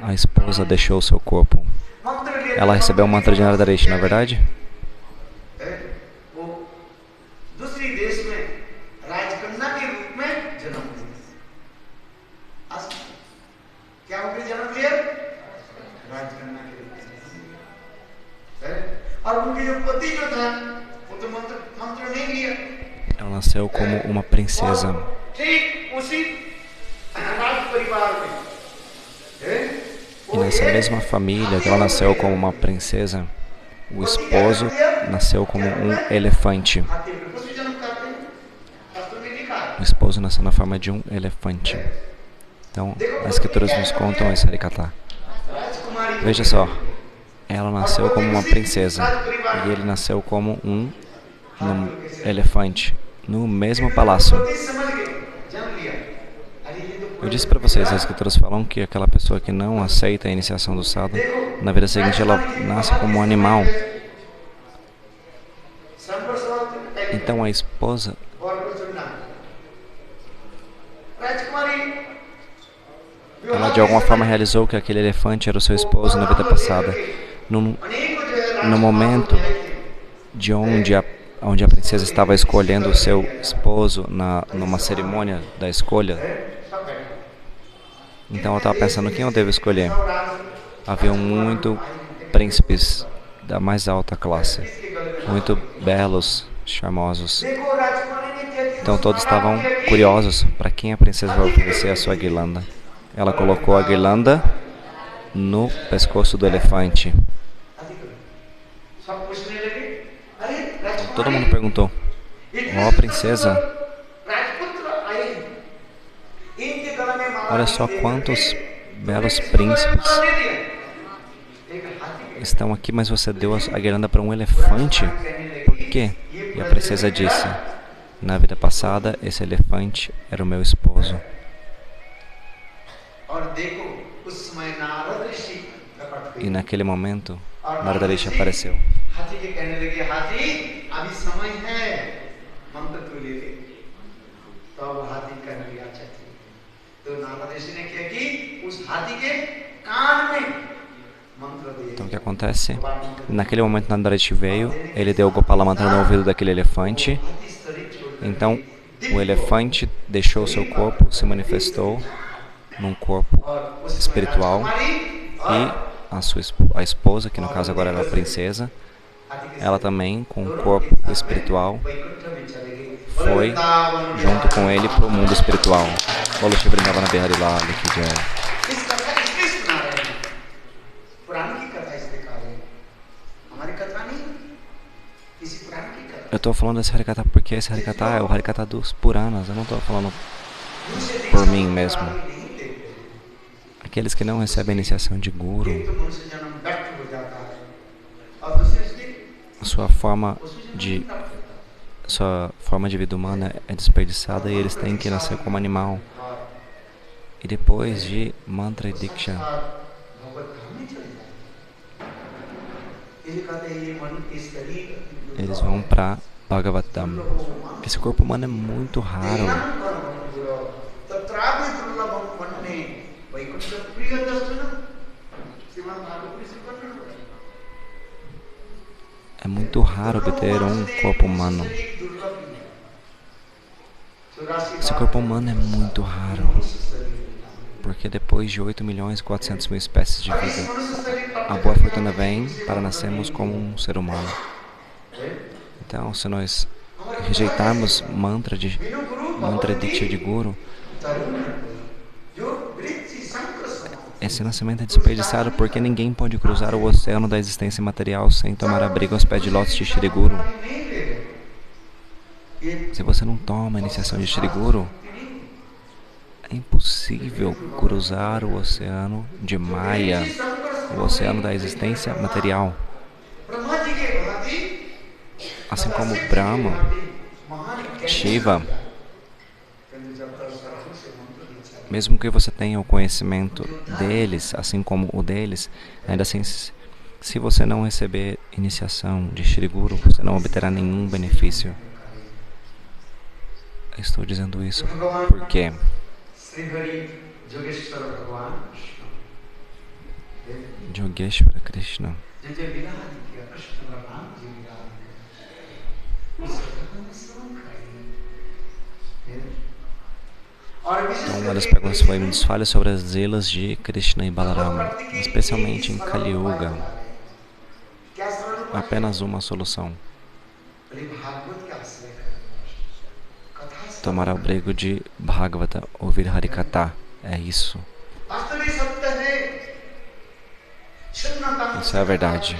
a esposa deixou seu corpo. Ela recebeu o mantra de Naradareshi, não é verdade? Ela nasceu como uma princesa. E nessa mesma família que ela nasceu como uma princesa, o esposo nasceu como um elefante. O esposo nasceu na forma de um elefante. Então, as escrituras nos contam esse Harikatha. Veja só, ela nasceu como uma princesa e ele nasceu como um elefante no mesmo palácio. Eu disse para vocês, as escrituras falam que aquela pessoa que não aceita a iniciação do sadhu, na vida seguinte ela nasce como um animal. Então a esposa, ela de alguma forma realizou que aquele elefante era o seu esposo na vida passada. No momento de onde a princesa estava escolhendo o seu esposo numa cerimônia da escolha, então ela estava pensando quem eu devo escolher. Havia muitos príncipes da mais alta classe, muito belos, charmosos. Então todos estavam curiosos para quem a princesa vai oferecer a sua guirlanda. Ela colocou a guirlanda no pescoço do elefante. Todo mundo perguntou: ó, princesa, olha só quantos belos príncipes estão aqui, mas você deu a guirlanda para um elefante? Por quê? E a princesa disse: na vida passada, esse elefante era o meu esposo. E naquele momento, Naradareshi apareceu. Então o que acontece? Naquele momento Naradareshi veio, ele deu o Gopala Mantra no ouvido daquele elefante. Então o elefante deixou seu corpo, se manifestou num corpo espiritual, e a esposa, que no caso agora era a princesa, ela também, com o corpo espiritual, foi junto com ele para o mundo espiritual. Bolo Shri Vrindavana Bihari Lal Ki Jai. Eu estou falando desse Harikatha porque esse Harikatha é o Harikatha dos Puranas. Eu não estou falando por mim mesmo. Aqueles que não recebem a iniciação de Guru, sua forma de vida humana é desperdiçada e eles têm que nascer como animal. E depois de Mantra e Diksha, eles vão para Bhagavatam. Esse corpo humano é muito raro. É muito raro obter um corpo humano. Esse corpo humano é muito raro, porque depois de 8.400.000 espécies de vida, a boa fortuna vem para nascermos como um ser humano. Então, se nós rejeitarmos mantra Diksha de Guru, esse nascimento é desperdiçado, porque ninguém pode cruzar o oceano da existência material sem tomar abrigo aos pés de lótus de Shri Guru. Se você não toma a iniciação de Shri Guru, é impossível cruzar o oceano de Maya. o oceano da existência material. Assim como Brahma, Shiva, mesmo que você tenha o conhecimento deles, assim como o deles, ainda assim, se você não receber iniciação de Shri Guru, você não obterá nenhum benefício. Estou dizendo isso porque Yogeshwara Krishna, então eles pegam esse poema e nos fala sobre as lelas de Krishna e Balarama, especialmente em Kali Yuga. Apenas uma solução: tomar o abrigo de Bhagavata, ouvir Harikatha. É isso. Isso é a verdade.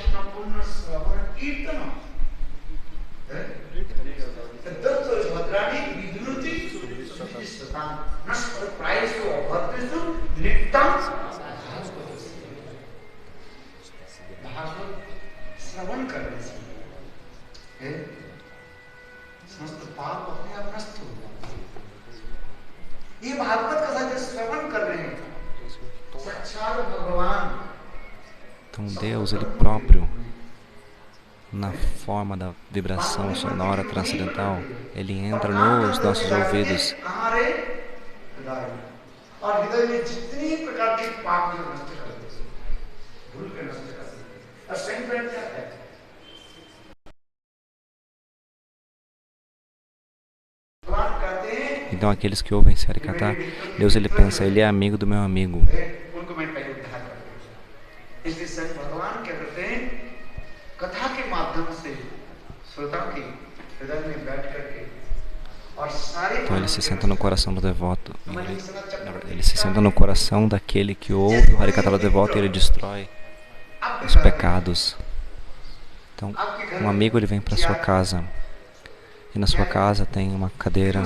Então Deus, Ele próprio, na forma da vibração sonora transcendental, Ele entra nos nossos ouvidos. Então aqueles que ouvem Harikatha, Deus Ele pensa, Ele é amigo do meu amigo. Então ele se senta no coração do devoto. Ele se senta no coração daquele que ouve o Harikatha do devoto e ele destrói os pecados. Então um amigo ele vem para sua casa. E na sua casa tem uma cadeira,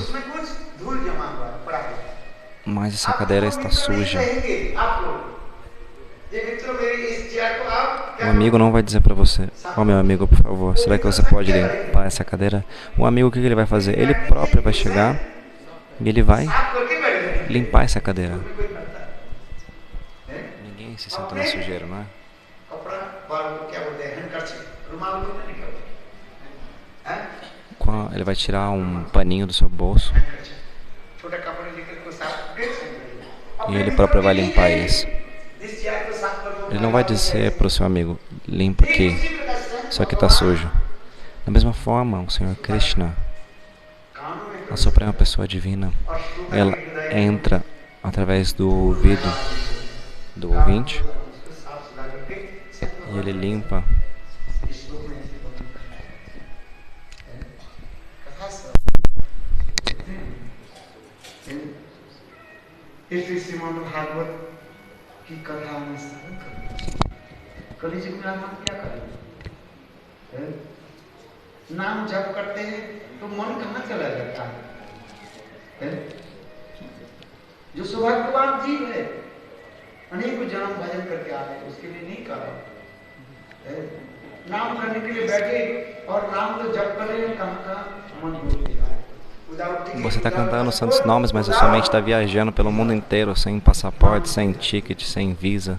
mas essa cadeira está suja. O amigo não vai dizer para você: ó, meu amigo, por favor, será que você pode limpar essa cadeira? O amigo, o que ele vai fazer? Ele próprio vai chegar e ele vai limpar essa cadeira. Ninguém se senta na sujeira, não é? Ele vai tirar um paninho do seu bolso e ele próprio vai limpar isso. Ele não vai dizer para o seu amigo: limpa aqui, isso aqui está sujo. Da mesma forma, o Senhor Krishna, a Suprema Pessoa Divina, ela entra através do ouvido do ouvinte e ele limpa. इसलिए श्रीमद् भागवत की कथा में श्रवण करें। कलियुग में हम क्या करें? नाम जप करते हैं तो मन कहाँ चला जाता है? जो सौभाग्यवान जीव है, अनेकों जन्म भजन करके आ रहे, उसके लिए नहीं करा। नाम करने के लिए बैठे और नाम तो जप कर रहे हैं, कहाँ मन भूल गया। Você está cantando os santos nomes, mas a sua mente está viajando pelo mundo inteiro, sem passaporte, sem ticket, sem visa.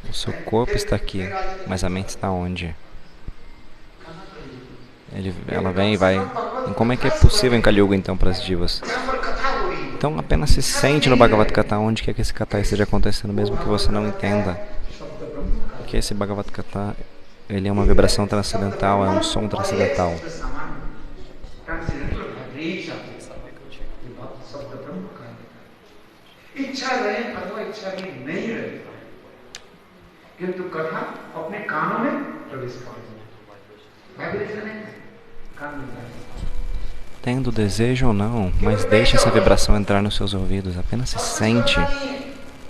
O seu corpo está aqui, mas a mente está onde? Ela vem e vai. E como é que é possível em Kali Yuga, então, para as divas? Então apenas se sente no Bhagavad Gita, onde quer que esse kata esteja acontecendo, mesmo que você não entenda. Porque esse Bhagavad Gita, ele é uma vibração transcendental, é um som transcendental. Tendo desejo ou não, mas deixe essa vibração entrar nos seus ouvidos, apenas se sente,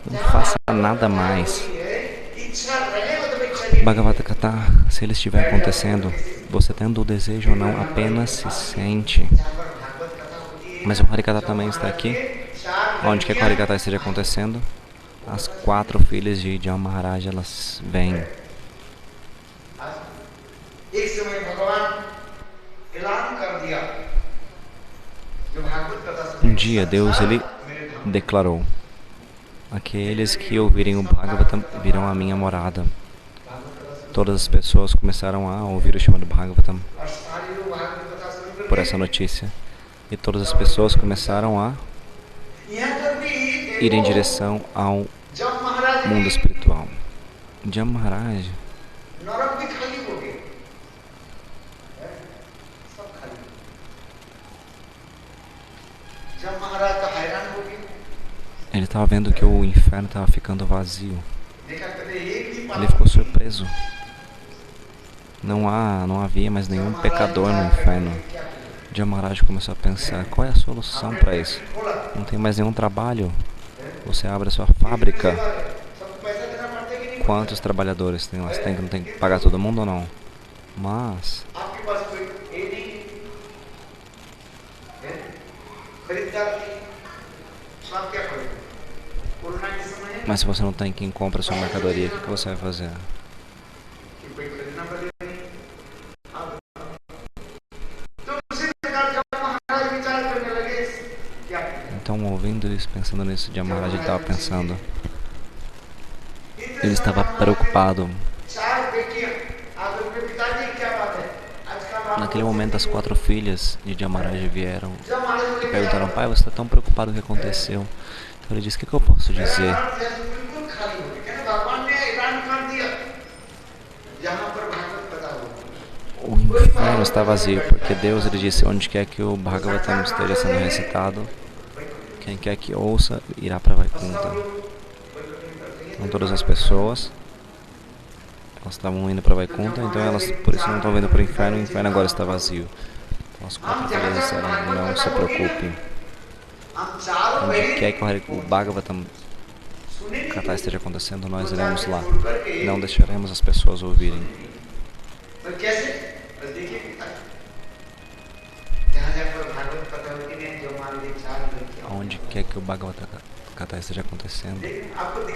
não faça nada mais. Bhagavad Gita, se ele estiver acontecendo, você tendo o desejo ou não, apenas se sente. Mas o Harikatha também está aqui. Onde quer que o Harikatha esteja acontecendo, as 4 filhas de Jam Maharaj, elas vêm. Um dia Deus ele declarou: aqueles que ouvirem o Bhagavatam virão à minha morada. Todas as pessoas começaram a ouvir o chamado Bhagavatam por essa notícia. E todas as pessoas começaram a ir em direção ao mundo espiritual. Jam Maharaj ele estava vendo que o inferno estava ficando vazio. Ele ficou surpreso. Não havia mais nenhum pecador no inferno. Jam Maharaj começou a pensar: qual é a solução para isso? Não tem mais nenhum trabalho. Você abre a sua fábrica. Quantos trabalhadores tem lá? Você tem que pagar todo mundo ou não? Mas se você não tem quem compra a sua mercadoria, o que você vai fazer? Então, ouvindo isso, pensando nisso, Jam Maharaj estava pensando. Ele estava preocupado. Naquele momento, as 4 filhas de Jam Maharaj vieram e perguntaram: pai, você está tão preocupado com o que aconteceu? Então ele disse: o que eu posso dizer? O inferno está vazio, porque Deus ele disse: onde quer que o Bhagavatam esteja sendo recitado, quem quer que ouça irá para Vaikuntha. Então todas as pessoas, elas estavam indo para Vaikuntha, então elas por isso não estão vindo para o inferno agora está vazio. Então as 4 filhas disseram: não se preocupe, onde quer que o Bhagavatam Katha esteja acontecendo, nós iremos lá, não deixaremos as pessoas ouvirem. Onde quer que o Bhagavatam Katha esteja acontecendo,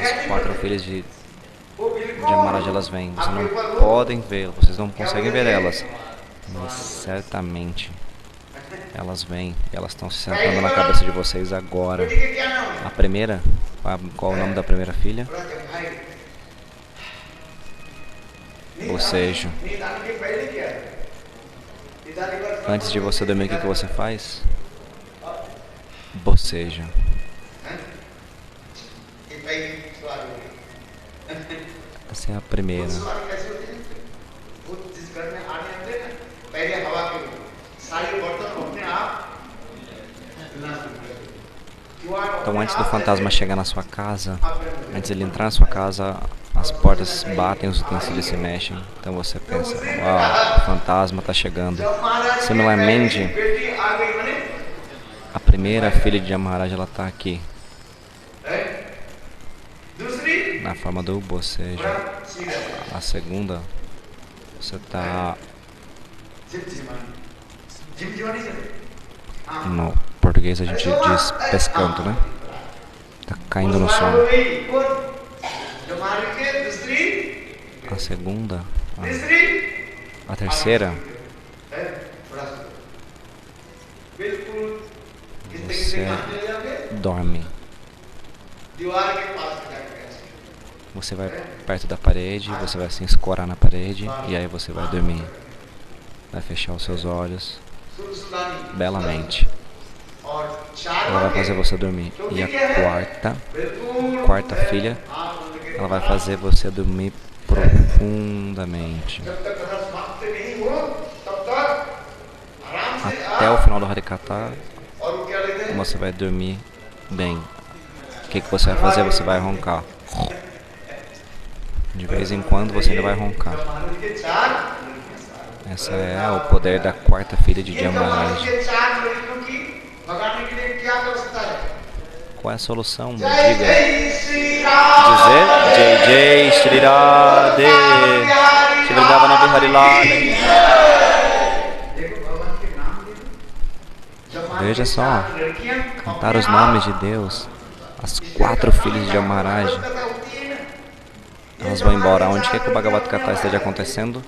as 4 filhas de Jam Maharaj elas vêm. Vocês não podem vê-las, vocês não conseguem ver elas, mas certamente elas vêm. Elas estão se sentando na cabeça de vocês agora. A primeira, qual é o nome da primeira filha? Bocejo. Antes de você dormir, o que você faz? Bocejo. Essa é a primeira. Então, antes do fantasma chegar na sua casa, antes de ele entrar na sua casa, as portas batem, os utensílios se mexem. Então você pensa: uau, o fantasma está chegando. Similarmente, a primeira filha de Jam Maharaj, ela está aqui, na forma do bocejo. A segunda, você está no português a gente diz pescando, né? Tá caindo no sono. A segunda, a terceira, você dorme. Você vai perto da parede, você vai se escorar na parede e aí você vai dormir. Vai fechar os seus olhos belamente. Ela vai fazer você dormir. E a quarta filha, ela vai fazer você dormir profundamente. Até o final do Harikatha, você vai dormir bem. O que você vai fazer? Você vai roncar. De vez em quando você ainda vai roncar. Essa é o poder da 4ª filha de Jam Maharaj. Qual é a solução? Diga. Dizer Jai Jai Shri Radhe Shri Vrindavana Bihari Lal. Veja só, cantar os nomes de Deus as 4 filhas de Maharaj, elas vão embora. Onde quer que o Bhagavad Gita esteja acontecendo,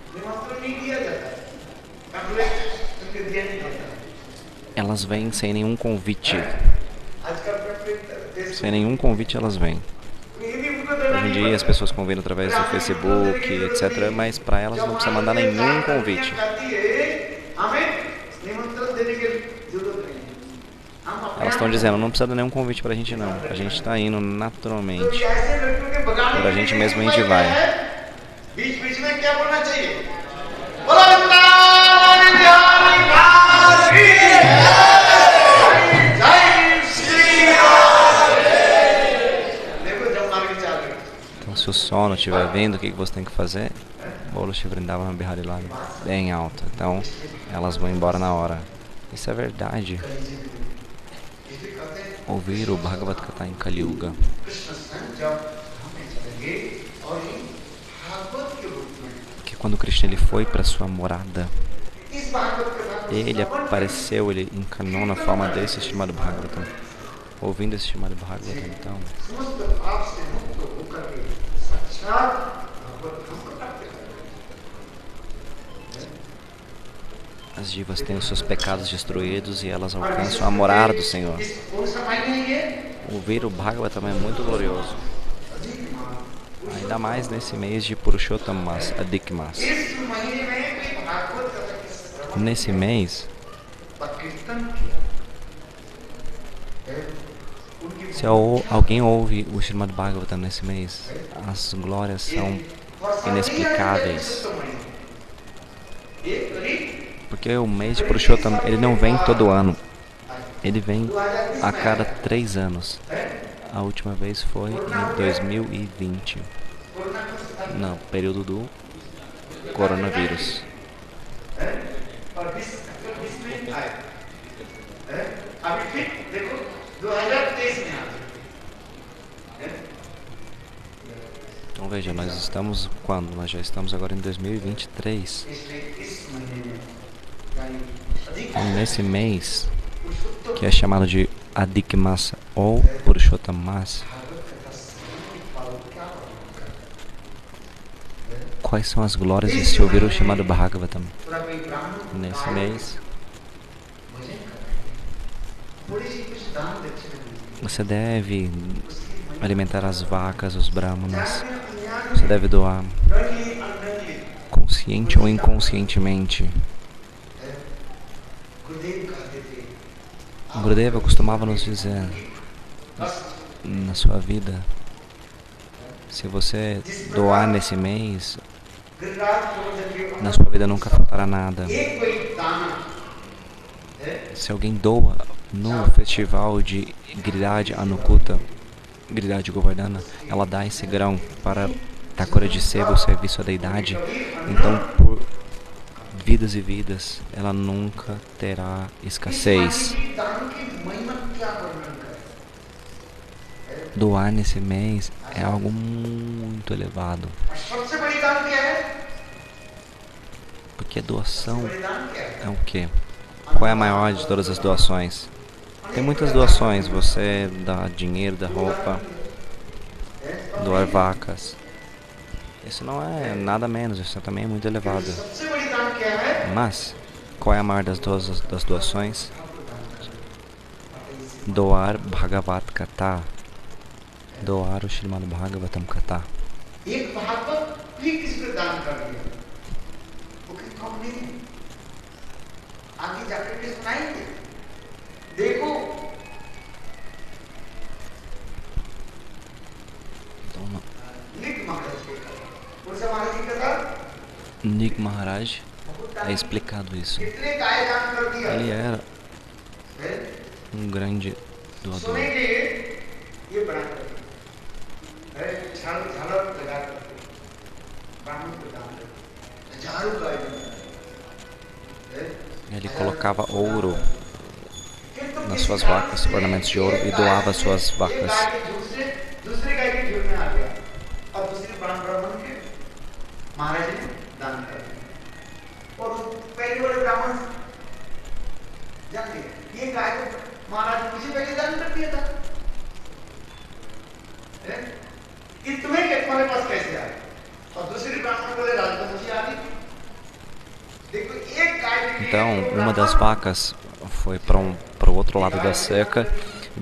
elas vêm sem nenhum convite. Sem nenhum convite elas vêm. Hoje em dia as pessoas convidam através do Facebook, etc. Mas para elas não precisa mandar nenhum convite. Elas estão dizendo, não precisa dar nenhum convite pra gente não. A gente está indo naturalmente. Por a gente mesmo a gente vai. Então se o sono estiver vindo, o que você tem que fazer? Bolo Shri Vrindavan Bihari lá bem alto. Então elas vão embora na hora. Isso é verdade. Ouvir o Bhagavad Gita em Kali Yuga. Que quando Krishna ele foi para sua morada, ele apareceu, ele encarnou na forma desse chamado Bhagavatam. Ouvindo esse chamado Bhagavatam, então, as divas têm os seus pecados destruídos e elas alcançam a morada do Senhor. Ouvir o Bhagavatam é muito glorioso. Ainda mais nesse mês de Purushottam Mas, Adhik Mas. Nesse mês, se alguém ouve o Srimad Bhagavatam nesse mês, as glórias são inexplicáveis. Porque o mês de Purushottam, ele não vem todo ano. Ele vem a cada 3 anos. A última vez foi em 2020. No período do coronavírus. Então veja, nós estamos quando? Nós já estamos agora em 2023. Então, nesse mês, que é chamado de Adhik Masa ou Purushottam Mas, quais são as glórias de se ouvir o chamado Bhagavatam? Nesse mês, você deve alimentar as vacas, os brahmanas. Você deve doar, consciente ou inconscientemente. O Gurudeva costumava nos dizer, na sua vida, se você doar nesse mês, na sua vida nunca faltará nada. Se alguém doa no festival de Giriraj Anukuta, Giriraj Govardhana, ela dá esse grão para Thakura de Seva, o serviço à deidade. Então, por vidas e vidas, ela nunca terá escassez. Doar nesse mês é algo muito elevado. Porque doação é o quê? Qual é a maior de todas as doações? Tem muitas doações. Você dá dinheiro, dá roupa, doar vacas. Isso não é nada menos, isso também é muito elevado. Mas, qual é a maior das doações? Doar Bhagavad Gita. Doar o Srimad Bhagavatam Gita. Nig Maharaj é explicado isso. Ele era um grande doador. Ele colocava ouro nas suas vacas, ornamentos de ouro, e doava as suas vacas. Então, uma das vacas foi para o outro lado da cerca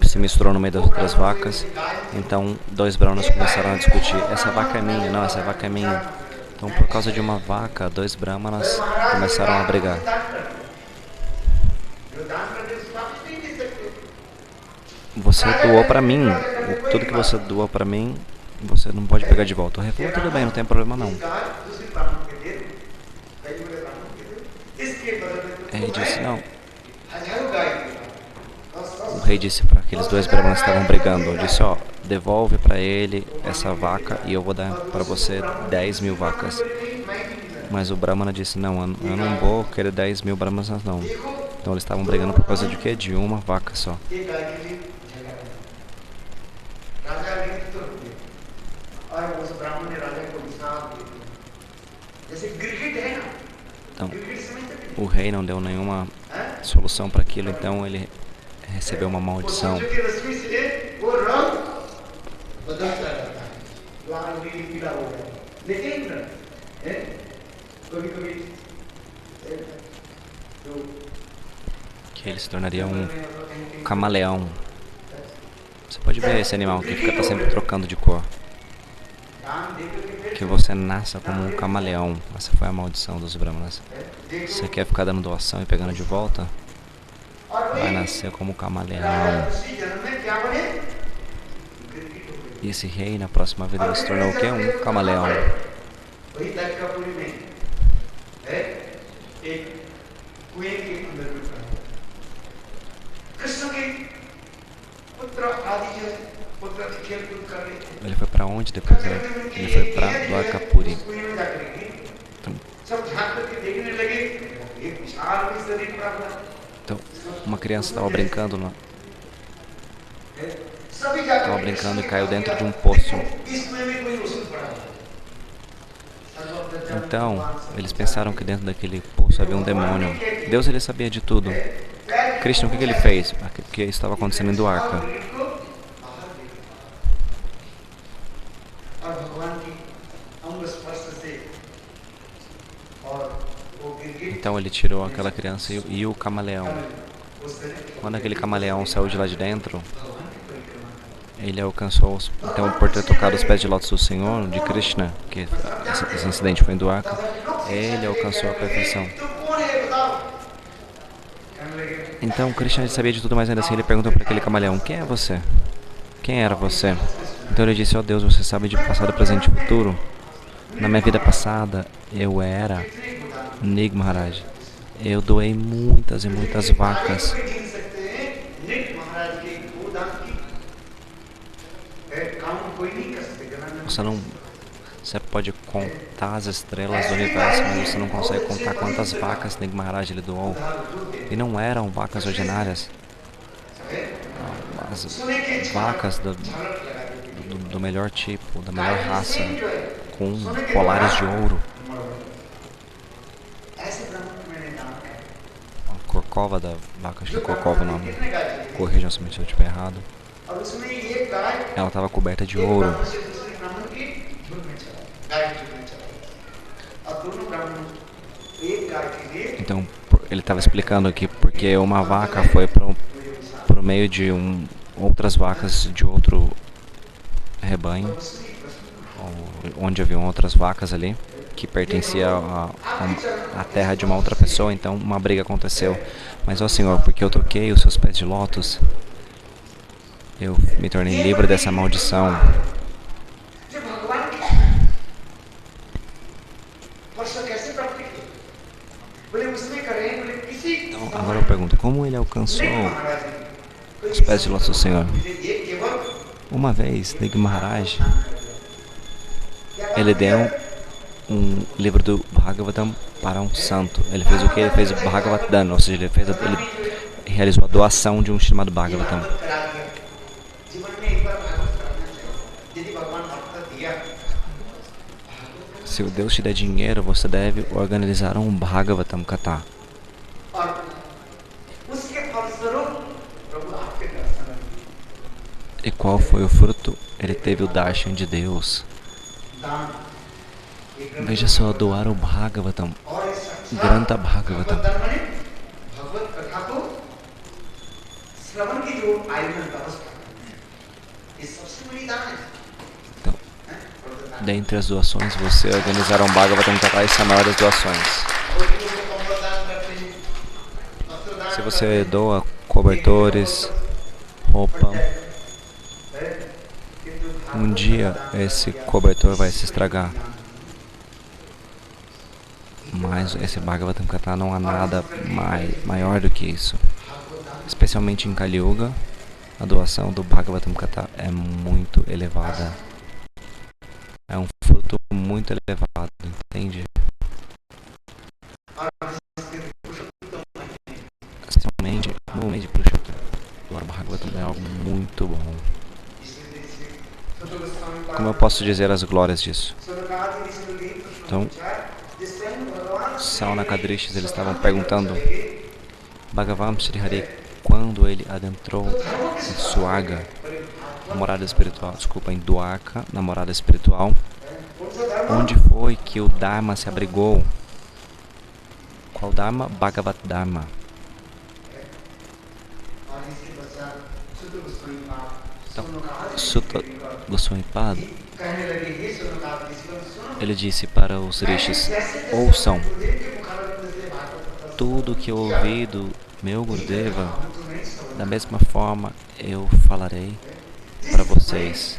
e se misturou no meio das outras vacas. Então, dois brahmanas começaram a discutir: essa vaca é minha, não, essa vaca é minha. Então, por causa de uma vaca, dois brahmanas começaram a brigar. Você doou para mim, tudo que você doou para mim, você não pode pegar de volta. O rei falou: tudo bem, não tem problema não. O rei disse: não. O rei disse para aqueles dois brahmanas que estavam brigando, disse: ó, devolve para ele essa vaca e eu vou dar para você 10.000 vacas. Mas o brahmana disse: não, eu não vou querer 10.000 brahmanas não. Então eles estavam brigando por causa de quê? De uma vaca só. Então, o rei não deu nenhuma solução para aquilo, então ele recebeu uma maldição. Que ele se tornaria um camaleão. Você pode ver esse animal que fica sempre trocando de cor. Que você nasça como um camaleão. Essa foi a maldição dos brahmanas. Você quer ficar dando doação e pegando de volta? Vai nascer como camaleão. E esse rei, na próxima vida, ele se tornou o quê? Um camaleão. Ele foi para onde depois? Ele foi para Dwarkapuri. Então, uma criança estava brincando lá. Estava brincando e caiu dentro de um poço. Então, eles pensaram que dentro daquele poço havia um demônio. Deus, ele sabia de tudo. Krishna, o que ele fez? O que estava acontecendo em Dwarka? Então ele tirou aquela criança e o camaleão. Quando aquele camaleão saiu de lá de dentro, ele alcançou, então por ter tocado os pés de lótus do Senhor, de Krishna, que esse incidente foi em Dwarka, ele alcançou a perfeição. Então Krishna sabia de tudo, mas ainda assim ele perguntou para aquele camaleão: quem é você? Quem era você? Então ele disse: ó Deus, você sabe de passado, presente e futuro? Na minha vida passada, eu era Nrig Maharaj. Eu doei muitas e muitas vacas. Você pode contar as estrelas do universo, mas você não consegue contar quantas vacas Nrig Maharaj ele doou. E não eram vacas ordinárias. As vacas do melhor tipo, da melhor raça, com colares de ouro. A corcova da vaca, acho que é corcova o nome. Corrijam se eu estiver errado. Ela estava coberta de ouro. Então, ele estava explicando aqui porque uma vaca foi por meio de outras vacas de outro rebanho, onde haviam outras vacas ali, que pertencia à terra de uma outra pessoa. Então uma briga aconteceu. Mas ó Senhor, porque eu troquei os seus pés de lótus, eu me tornei livre dessa maldição. Então agora eu pergunto, como ele alcançou os pés de lótus do Senhor? Uma vez, Nrig Maharaj, ele deu um livro do Bhagavatam para um santo. Ele fez o que? Ele fez o Bhagavad Dana, ou seja, ele realizou a doação de um chamado Bhagavatam. Se o Deus te der dinheiro, você deve organizar um Bhagavatam Katha. E qual foi o fruto? Ele teve o darshan de Deus. Veja só, doar o Bhagavatam Granta Bhagavatam. Então, dentre as doações, você organizar um Bhagavatam Katha, essa é a maior das doações. Se você doa cobertores, roupa, um dia esse cobertor vai se estragar. Mas esse Bhagavatam Katha não há nada maior do que isso. Especialmente em Kali Yuga, a doação do Bhagavatam Katha é muito elevada. É um fruto muito elevado, entende? Especialmente no mês de Purushottam, doar Bhagavatam é algo muito bom. Como eu posso dizer as glórias disso? Então, Saunakadrishis, eles estavam perguntando Bhagavan Sri Hari, quando ele adentrou em Suaga, na morada espiritual, em Dwaka, na morada espiritual, onde foi que o Dharma se abrigou? Qual Dharma? Bhagavat Dharma. Então, Sutta Goswami Pad, ele disse para os rishis: ouçam tudo que eu ouvi do meu Gurudeva, da mesma forma eu falarei para vocês.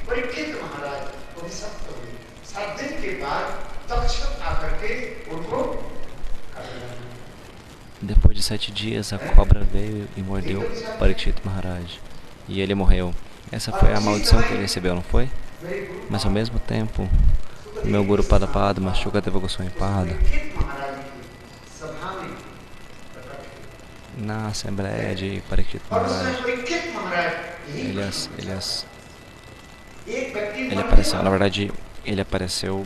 Depois de 7 dias, a cobra veio e mordeu Parikshit Maharaj e ele morreu. Essa foi a maldição que ele recebeu, não foi? Mas ao mesmo tempo, o meu Guru Padapadma, Shukadeva Goswami Pada, na Assembleia de Parikshit Maharaj, ele apareceu, na verdade, ele apareceu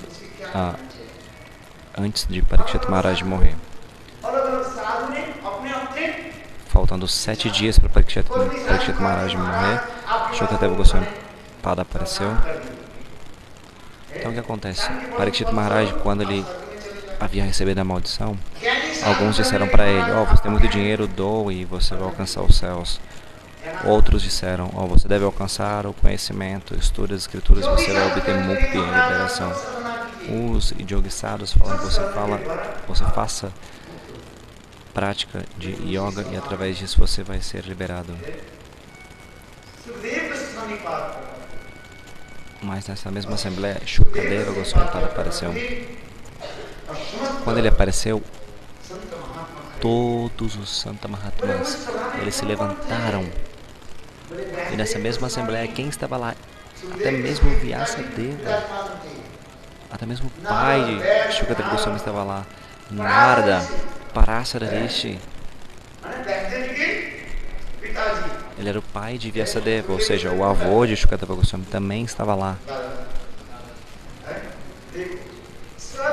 antes de Parikshit Maharaj morrer. Faltando 7 dias para Parikshit Maharaj morrer, Shukadeva Goswami Pada apareceu. Então o que acontece? Parikshit Maharaj, quando ele havia recebido a maldição, alguns disseram para ele: você tem muito dinheiro, doe e você vai alcançar os céus. Outros disseram: você deve alcançar o conhecimento, estude as escrituras e você vai obter mukti, liberação. Os yogisados falam que você faça prática de yoga e através disso você vai ser liberado. Mas nessa mesma assembleia, Shukadeva Goswami Pada apareceu. Quando ele apareceu, todos os Santa Mahatmas, eles se levantaram. E nessa mesma assembleia, quem estava lá? Até mesmo Vyasadeva, até mesmo o pai de Shukadeva Goswami estava lá. Narada, Parasara Rishi, ele era o pai de Vyasadeva, ou seja, o avô de Shukadeva Goswami também estava lá.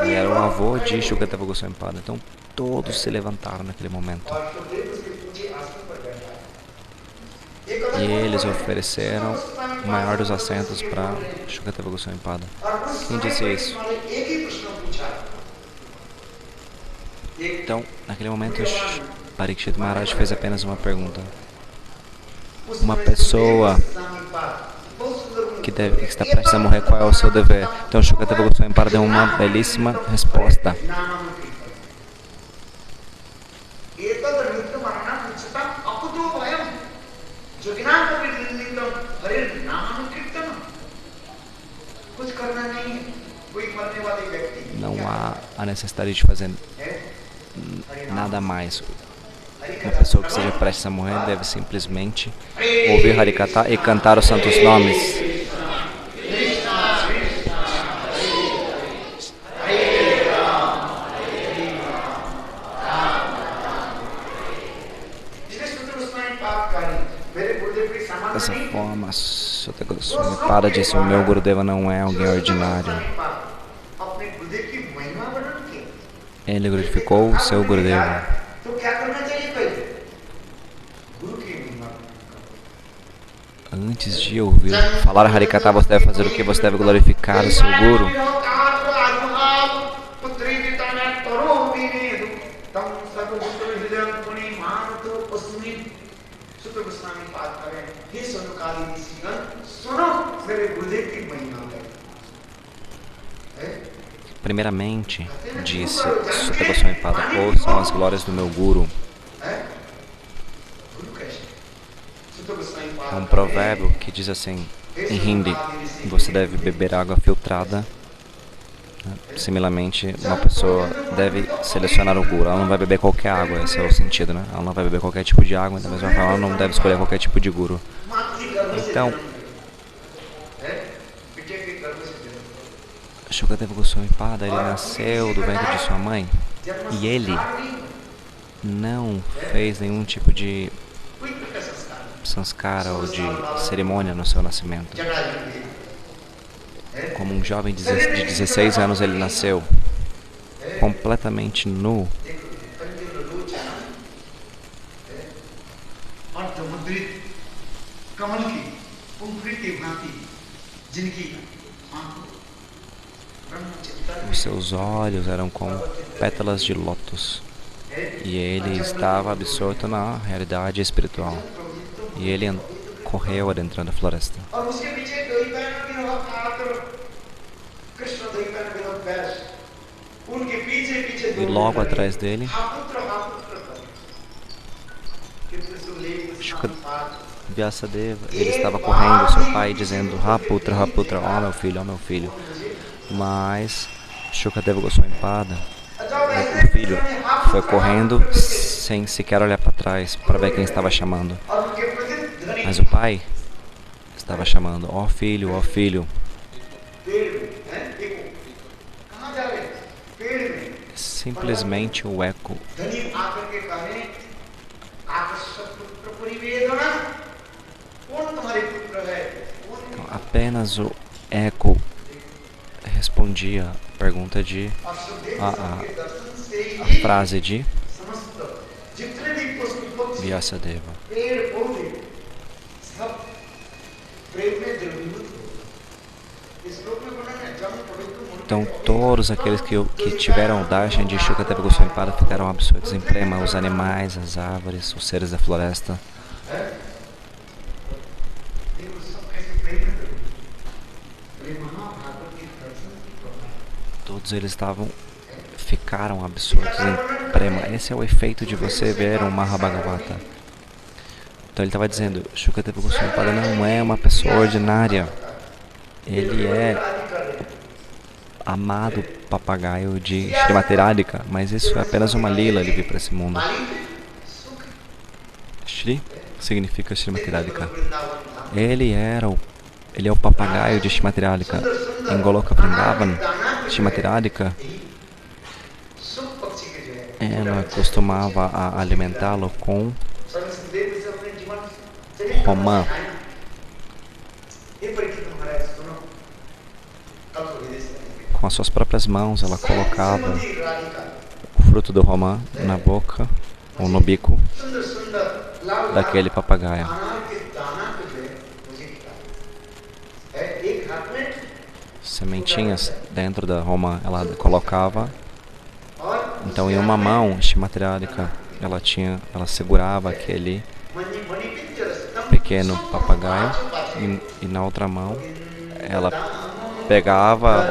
Ele era o avô de Shukadeva Goswami Pada. Então todos se levantaram naquele momento. E eles ofereceram o maior dos assentos para Shukadeva Goswami Pada. Quem disse isso? Então, naquele momento, Parikshit Maharaj fez apenas uma pergunta. Uma pessoa que está prestes a morrer, qual é o seu dever? Então, Shukadeva Goswami Pada deu uma belíssima resposta. Não há a necessidade de fazer nada mais. Uma pessoa que seja prestes a morrer deve simplesmente ouvir Harikatha e cantar os santos nomes. Dessa forma, Sutta Goswami Pada disse: o meu Gurudeva não é alguém ordinário. Ele glorificou o seu Gurudeva. Antes de ouvir falar Harikatha, você deve fazer o que? Você deve glorificar o seu Guru. Primeiramente, disse Sutta Goswami Pada, ouçam as glórias do meu Guru. É um provérbio que diz assim, em hindi, você deve beber água filtrada. Similarmente, uma pessoa deve selecionar o Guru. Ela não vai beber qualquer água, esse é o sentido, né? Ela não vai beber qualquer tipo de água, da mesma forma ela não deve escolher qualquer tipo de Guru. Então, Shukadeva Goswami Pada, ele nasceu do ventre de sua mãe e ele não fez nenhum tipo de sanskara ou de cerimônia no seu nascimento. Como um jovem de 16 anos, ele nasceu completamente nu. Os seus olhos eram como pétalas de lótus. E ele estava absorto na realidade espiritual. E ele correu adentrando a floresta. E logo atrás dele, Vyasadeva, ele estava correndo, seu pai dizendo, Raputra, Raputra, ó meu filho, ó meu filho. Mas Shukadeva Goswami Pada, o filho, foi correndo sem sequer olhar para trás para ver quem estava chamando. Mas o pai estava chamando, ó filho, ó filho. Simplesmente o eco. Então, apenas o eco respondia a pergunta de a frase de Vyasadeva. Então todos aqueles que tiveram o darshan de Shukadeva Goswami Pada ficaram absortos em prema, os animais, as árvores, os seres da floresta. Todos eles ficaram absortos em prema. Esse é o efeito de você ver um Mahabhagavata. Então ele estava dizendo, Shukadeva Goswami Pada não é uma pessoa ordinária. Ele é amado papagaio de Srimati Radhika, mas isso é apenas uma lila, ele veio para esse mundo. Shri significa Srimati Radhika. Ele é o papagaio de Srimati Radhika. Em Goloka Vrindavan, Srimati Radhika, ela costumava alimentá-lo com romã. Com as suas próprias mãos, ela colocava o fruto do romã na boca ou no bico daquele papagaio. Sementinhas dentro da romã ela colocava. Então em uma mão, Srimati Radhika, ela segurava aquele pequeno papagaio e na outra mão ela pegava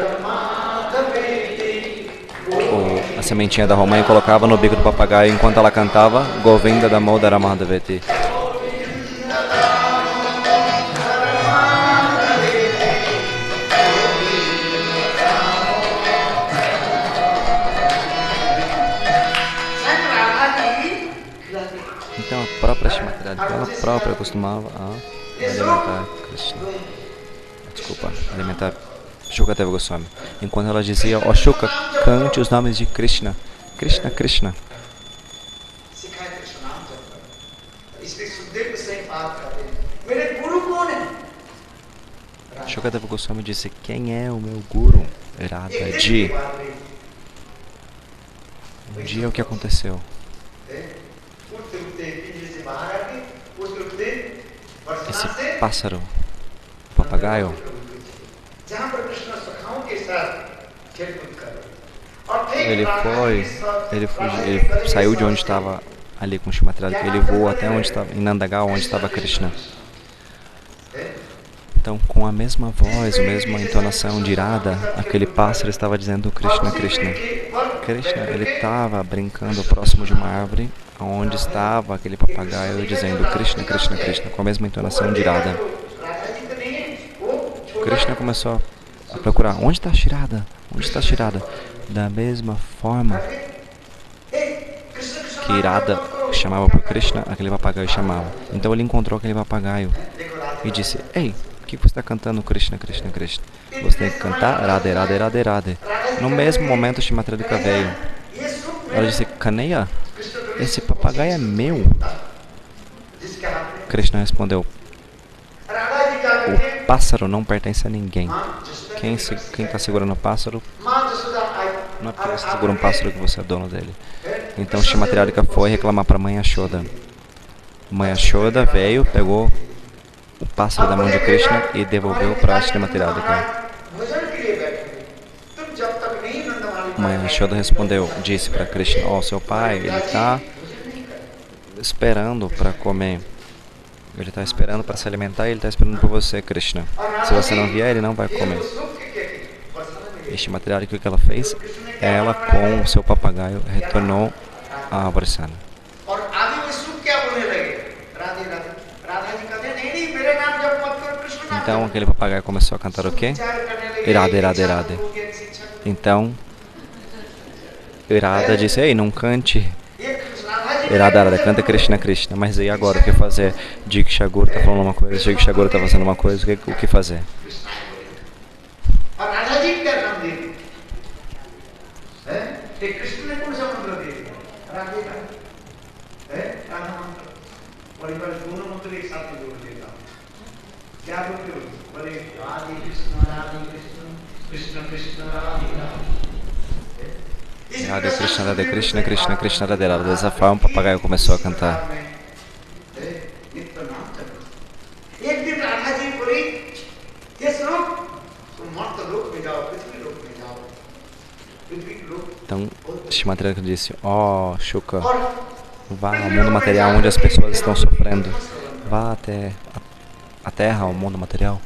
a sementinha da romã e colocava no bico do papagaio enquanto ela cantava Govinda Damodara Madhaveti. Então a própria Srimati Radhika, ela própria costumava alimentar Krishna. Desculpa, alimentar Shukadeva Goswami. Enquanto ela dizia, ó Shuka, cante os nomes de Krishna. Krishna, Krishna. Shukadeva Goswami disse, quem é o meu Guru? Radhaji. Um dia o que aconteceu? Esse pássaro, o papagaio, ele saiu de onde estava ali com Srimati Radhika, ele voou até onde estava, em Nandagal, onde estava Krishna. Então, com a mesma voz, a mesma entonação de irada, aquele pássaro estava dizendo Krishna, Krishna. Krishna, ele estava brincando próximo de uma árvore, onde estava aquele papagaio dizendo Krishna, Krishna, Krishna, com a mesma entonação de irada. Krishna começou a procurar, onde está a Shirada? Onde está a Shirada? Da mesma forma que irada chamava por Krishna, aquele papagaio chamava. Então ele encontrou aquele papagaio e disse, ei, por que você está cantando Krishna, Krishna, Krishna? Você tem que cantar Radhe, Radhe, Radhe, Radhe. No mesmo momento, Srimati Radhika veio. Ela disse, Kaneya, esse papagaio é meu. Krishna respondeu, o pássaro não pertence a ninguém. Quem está segurando o pássaro, não é porque você segura um pássaro que você é dono dele. Então Srimati Radhika foi reclamar para a mãe Yashoda. Mãe Yashoda veio, pegou o pássaro da mão de Krishna e devolveu para Srimati Radhika. Mãe Yashoda respondeu, disse para Krishna, seu pai, ele está esperando para comer. Ele está esperando para se alimentar e ele está esperando por você, Krishna. Se você não vier, ele não vai comer. E Srimati Radhika, o que ela fez? Ela, com o seu papagaio, retornou a Varsana. Então, aquele papagaio começou a cantar o quê? Irada, Irada, Irada. Então, Irada disse, ei, não cante Irada, Irada, canta Krishna, Krishna. Mas aí agora, o que fazer? Diksha Guru está falando uma coisa, Diksha Guru está fazendo uma coisa, o que fazer? Radhe Krishna, Radhe Krishna, Krishna Krishna, Radhe Radhe. Dessa forma o papagaio começou a cantar. Então Srimati Radhika disse, Shuka, vá ao mundo material onde as pessoas estão sofrendo. Vá até a terra, ao mundo material,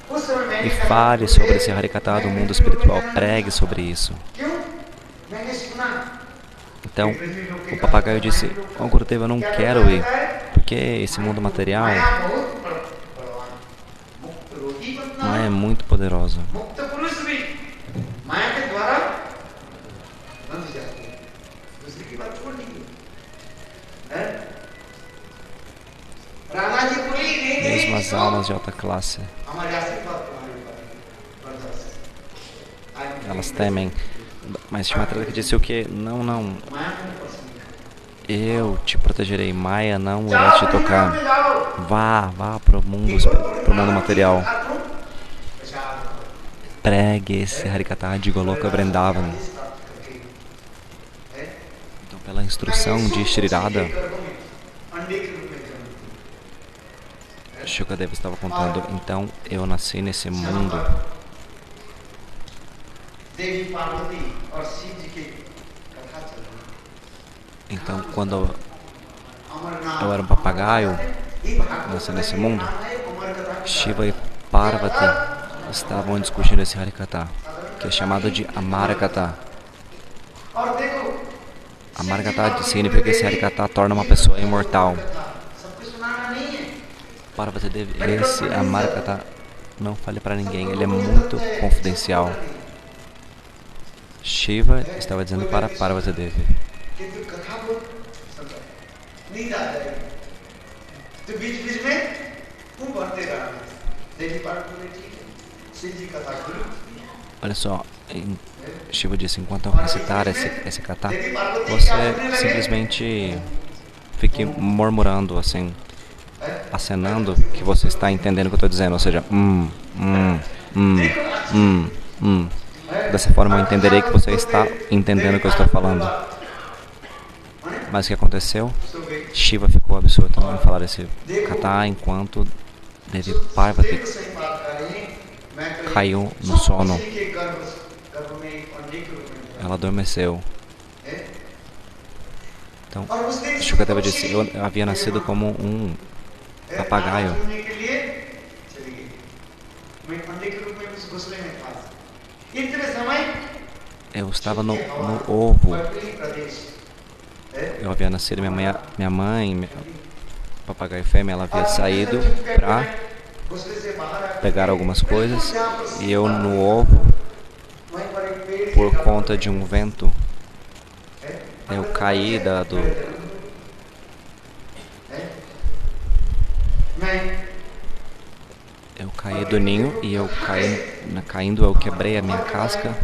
e fale sobre esse Harikatha do mundo espiritual. Pregue sobre isso. Então, o papagaio disse, Gurudeva, eu não quero ir, porque esse mundo material é muito poderoso. Mesmo as almas de alta classe, elas temem. Mas Srimati Radhika disse o que? Não. Eu te protegerei. Maya não irá te tocar. Vá para o mundo material. Pregue esse Harikatha de Goloka Vrindavan. Então, pela instrução de Shri Radha, Shukadeva estava contando, então eu nasci nesse mundo. Então, quando eu era um papagaio, nasci nesse mundo, Shiva e Parvati estavam discutindo esse Harikatha, que é chamado de Amarakatha. Amarakatha significa que esse Harikatha torna uma pessoa imortal. Parvati Devi, esse Amarakatha, não fale para ninguém, ele é muito confidencial. Shiva estava dizendo para Parvati Devi. Olha só, Shiva disse, enquanto eu recitar esse kata, você simplesmente fique murmurando assim, acenando que você está entendendo o que eu estou dizendo, ou seja, Dessa forma eu entenderei que você está entendendo o que eu estou falando. Mas o que aconteceu? Shiva ficou absorto em falar esse kata enquanto Devi Parvati caiu no sono. ela adormeceu. Então, Shukadeva disse, eu havia nascido como um papagaio. Eu estava no ovo. Eu havia nascido, minha mãe, papagaio fêmea, ela havia saído para pegar algumas coisas e eu no ovo, por conta de um vento, eu caí do ninho e caindo eu quebrei a minha casca,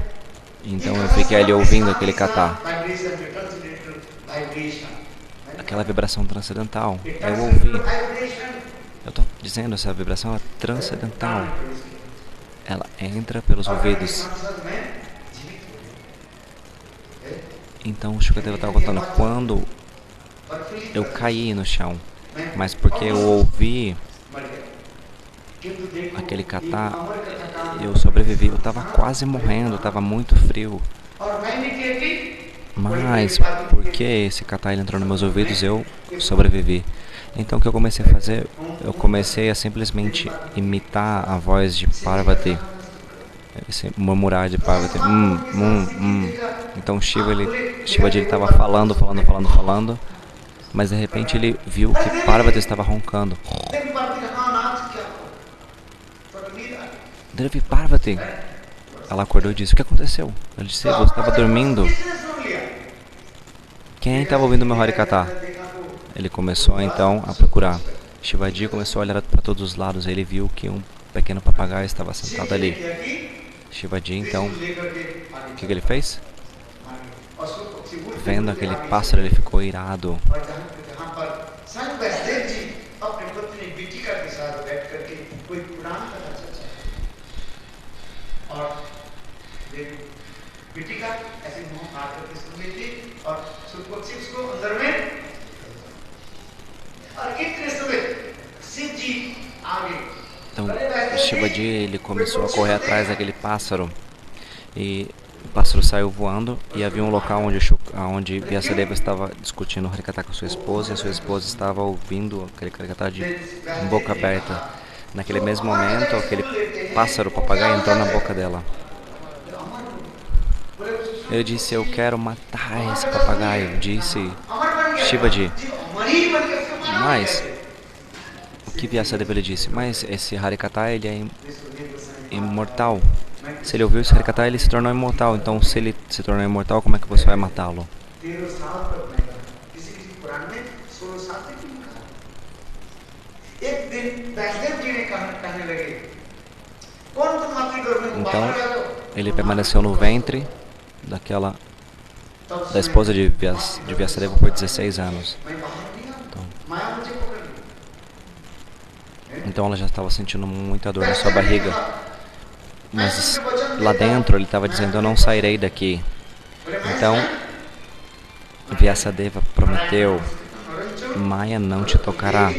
então eu fiquei ali ouvindo aquele catar, aquela vibração transcendental. Eu ouvi. Eu estou dizendo, essa vibração é transcendental. Ela entra pelos ouvidos. Então o Shukadeva estava contando quando eu caí no chão, mas porque eu ouvi aquele catar, eu sobrevivi. Eu estava quase morrendo, estava muito frio. Mas porque esse catar ele entrou nos meus ouvidos, eu sobrevivi. Então o que eu comecei a fazer? Eu comecei a simplesmente imitar a voz de Parvati, esse murmurar de Parvati. Então Shivaji estava falando, mas de repente ele viu que Parvati estava roncando. Devi Parvati. Ela acordou e disse, o que aconteceu? Ele disse, você estava dormindo. Quem estava ouvindo meu Harikatha? Ele começou então a procurar. Shivaji começou a olhar para todos os lados. Ele viu que um pequeno papagaio estava sentado ali. Shivaji então, o que ele fez? Vendo aquele pássaro, ele ficou irado. Então, Shivaji ele começou a correr atrás daquele pássaro e o pássaro saiu voando e havia um local onde Vyasadeva estava discutindo o Harikatha com sua esposa e a sua esposa estava ouvindo aquele Harikatha de boca aberta. Naquele mesmo momento, aquele pássaro, papagaio, entrou na boca dela. Ele disse, eu quero matar esse papagaio, disse Shivaji. Mas o que Vyasadeva lhe disse? Mas esse Harikatha ele é imortal. Se ele ouviu esse Harikatha, ele se tornou imortal. Então, se ele se tornou imortal, como é que você vai matá-lo? Então, ele permaneceu no ventre da esposa de Vyasadeva por 16 anos. Então ela já estava sentindo muita dor na sua barriga. Mas lá dentro ele estava dizendo, eu não sairei daqui. Então Vyasadeva prometeu, Maya não te tocará.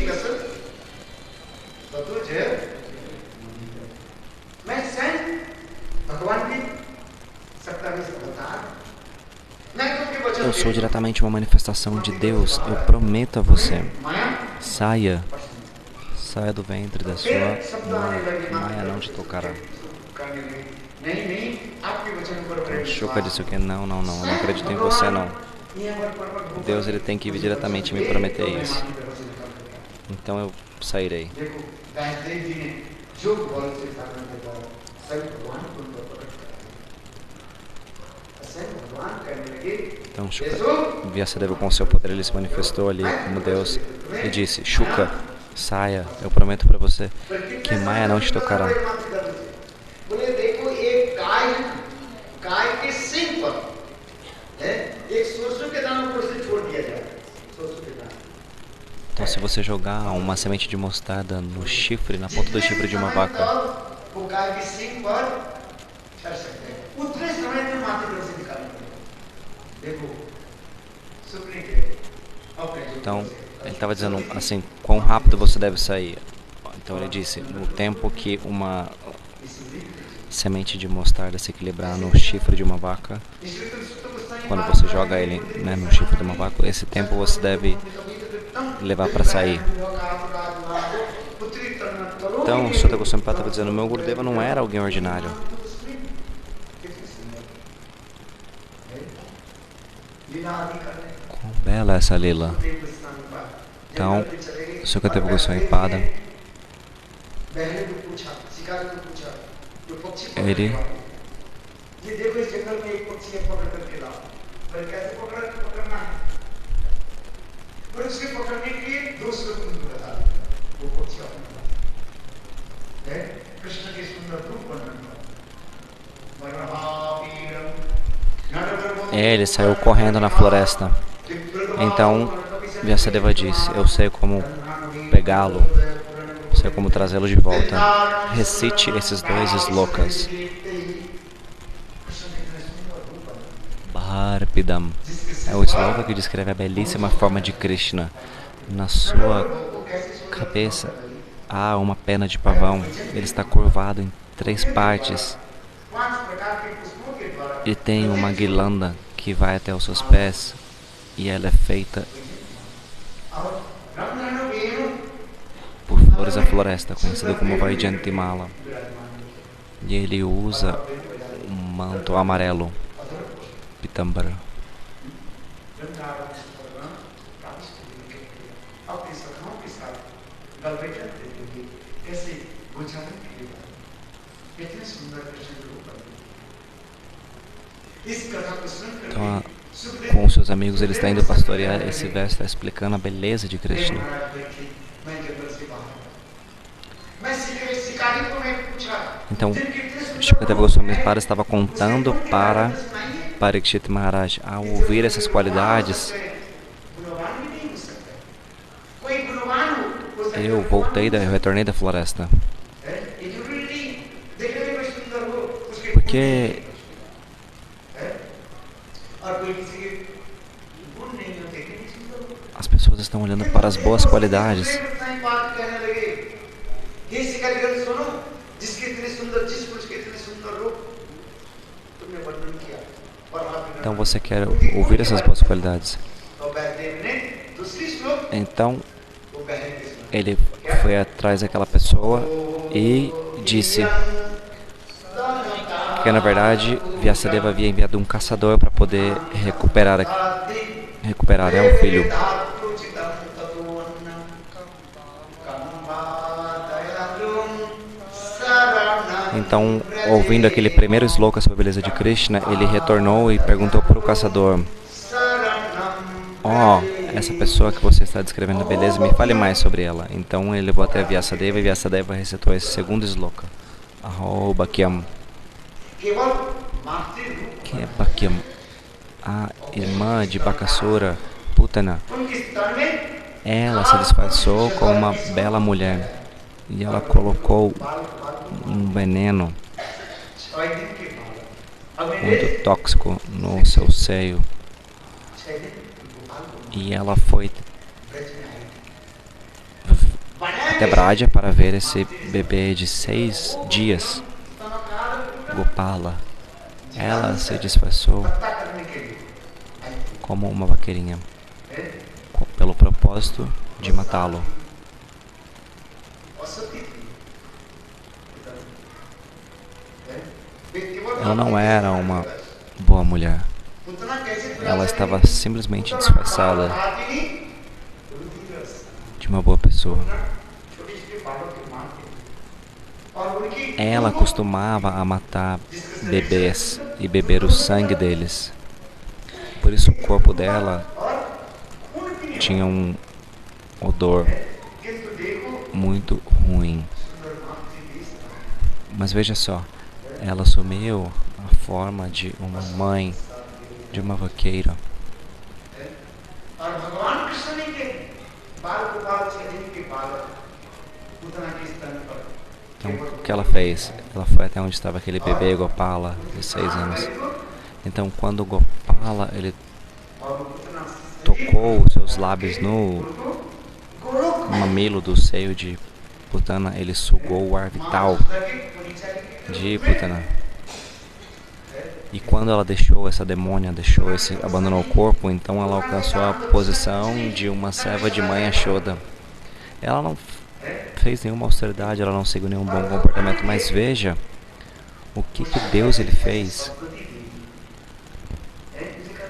Eu sou diretamente uma manifestação de Deus. Eu prometo a você, saia do ventre da sua mãe. Maya não te tocará. Shuka disse o que? Não, eu não acredito em você não. Deus ele tem que vir diretamente me prometer isso. Então eu sairei. Então Shuka, Vyasadeva com seu poder, ele se manifestou ali como Deus e disse, Shuka, saia, eu prometo para você que Maya não te tocará. Então se você jogar uma semente de mostarda no chifre, na ponta do chifre de uma vaca, então ele estava dizendo assim, quão rápido você deve sair. Então ele disse, no tempo que uma semente de mostarda se equilibrar no chifre de uma vaca, quando você joga ele, né, no chifre de uma vaca, esse tempo você deve levar para sair. Então, o Sutta Goswami estava dizendo, meu Gurudeva não era alguém ordinário. Quão bela essa lila. Então, Sukadeva Goswami Pada, ele saiu correndo na floresta. Então Vyasadeva disse, eu sei como pegá-lo, sei como trazê-lo de volta. Recite esses dois slokas. Bharpidam é o sloka que descreve a belíssima forma de Krishna. Na sua cabeça há uma pena de pavão. Ele está curvado em 3 partes. E tem uma guirlanda que vai até os seus pés. E ela é feita por flores da floresta, conhecida como Vaijayantimala. E ele usa um manto amarelo, Pitambara. Então, com os seus amigos, ele está indo pastorear. Esse verso está explicando a beleza de Krishna. Então, Shukadeva Goswami Pada estava contando para Parikshit Maharaj. Ao ouvir essas qualidades, eu retornei da floresta. Porque as pessoas estão olhando para as boas qualidades. Então você quer ouvir essas boas qualidades. Então ele foi atrás daquela pessoa e disse que na verdade Vyasadeva havia enviado um caçador para poder recuperar o filho. Então, ouvindo aquele primeiro sloka sobre a beleza de Krishna, ele retornou e perguntou para o caçador: essa pessoa que você está descrevendo a beleza, me fale mais sobre ela. Então ele levou até Vyasadeva e Vyasadeva recitou esse segundo sloka. Aho Bhakyam. Quem é Bhakyam? A irmã de Bakasura, Putana. Ela se disfarçou como uma bela mulher e ela colocou um veneno muito tóxico no seu seio. E ela foi até Braja para ver esse bebê de 6 dias, Gopala. Ela se disfarçou como uma vaqueirinha, pelo propósito de matá-lo. Ela não era uma boa mulher. Ela estava simplesmente disfarçada de uma boa pessoa. Ela costumava a matar bebês e beber o sangue deles. Por isso o corpo dela tinha um odor muito ruim. Mas veja só, ela assumiu a forma de uma mãe, de uma vaqueira. Então, o que ela fez? Ela foi até onde estava aquele bebê Gopala, de 6 anos. Então, quando Gopala, ele tocou os seus lábios no mamilo do seio de Putana, ele sugou o ar vital de Putana. E quando ela deixou essa demônia, abandonou o corpo, então ela alcançou a posição de uma serva de mãe Yashoda. Ela não fez nenhuma austeridade, ela não seguiu nenhum bom comportamento, mas veja o que Deus ele fez.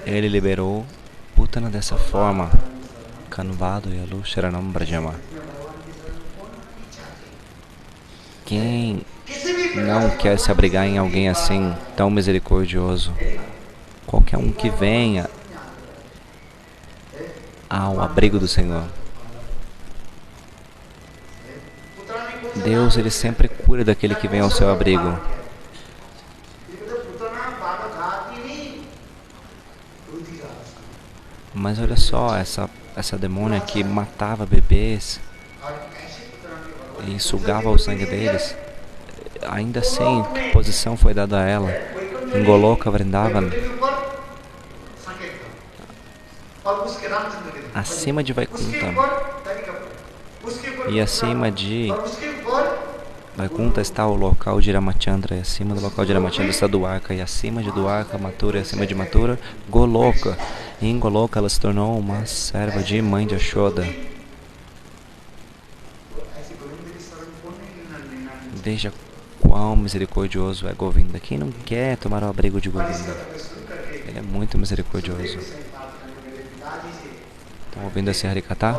Ele liberou Putana dessa forma. Kanvado Yalu Sharanam Brajama. Quem não quer se abrigar em alguém assim, tão misericordioso? Qualquer um que venha ao abrigo do Senhor. Deus, ele sempre cuida daquele que vem ao seu abrigo. Mas olha só, essa demônia que matava bebês e sugava o sangue deles, ainda assim, que posição foi dada a ela? Em Goloka Vrindavan, acima de Vaikuntha, e acima de Vaikuntha está o local de Ramachandra, e acima do local de Ramachandra está Dwarka, e acima de Dwarka, Mathura, e acima de Mathura, Goloka. E em Goloka ela se tornou uma serva de mãe de Yashoda. Veja quão misericordioso é Govinda. Quem não quer tomar o abrigo de Govinda? Ele é muito misericordioso. Estão ouvindo esse Harikatha?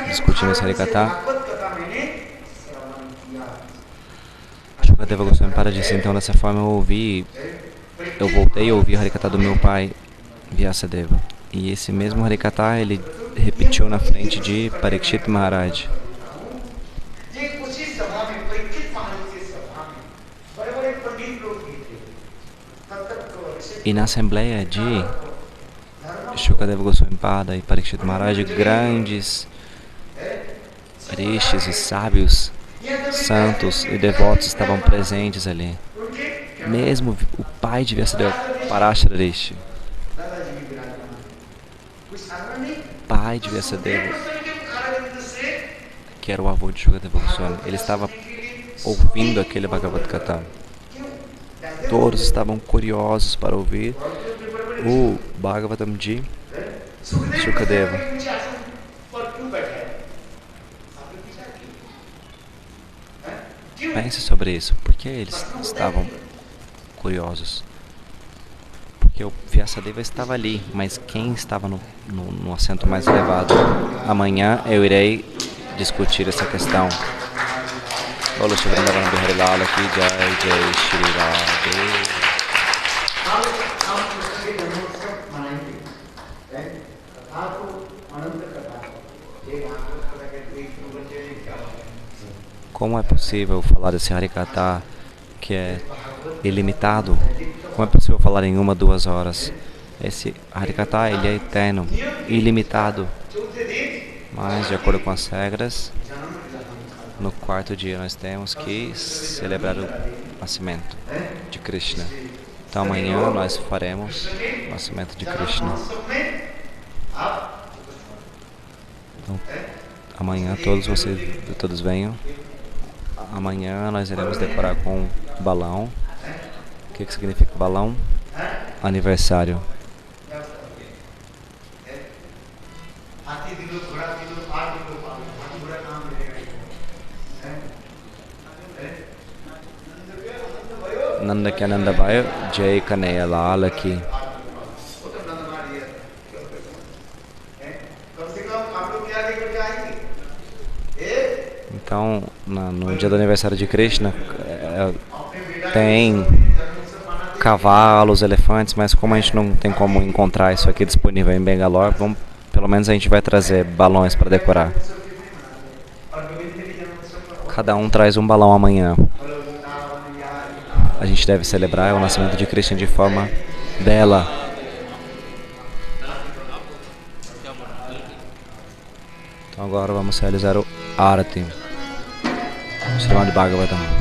Discutindo esse Harikatha? Shukadeva Goswami para disse, então dessa forma eu voltei a ouvir o Harikatha do meu pai, Vyasadeva. E esse mesmo Harikatha ele repetiu na frente de Parikshit Maharaj. E na assembleia de Shukadeva Goswami Pada e Parikshit Maharaj, grandes rishis e sábios, santos e devotos estavam presentes ali. Mesmo o pai de Vyasadeva, Parashara Rishi, pai de Vyasadeva, que era o avô de Shukadeva Goswami, ele estava ouvindo aquele Bhagavad Gita. Todos estavam curiosos para ouvir o Bhagavatam de Shukadeva. Pense sobre isso. Por que eles estavam curiosos? Porque o Vyasadeva estava ali, mas quem estava no assento mais elevado? Amanhã eu irei discutir essa questão. Bolo Shri Vrindavan Bihari Lal Ki Jai, Jai Shri Radhe. Como é possível falar desse Harikatha que é ilimitado? Como é possível falar em 1, 2 horas? Esse Harikatha ele é eterno, ilimitado. Mas de acordo com as regras, no 4º dia nós temos que celebrar o nascimento de Krishna. Então amanhã nós faremos o nascimento de Krishna. Então, amanhã todos venham. Amanhã nós iremos decorar com balão. O que significa balão? Aniversário. Nanda Kya Nanda Bhai, Jai Kanhaiya Lal Ki. Então, no dia do aniversário de Krishna, tem cavalos, elefantes, mas como a gente não tem como encontrar isso aqui disponível em Bangalore, pelo menos a gente vai trazer balões para decorar. Cada um traz um balão amanhã. A gente deve celebrar o nascimento de Krishna de forma bela. Então agora vamos realizar o Arati, Srimad Bhagavatam.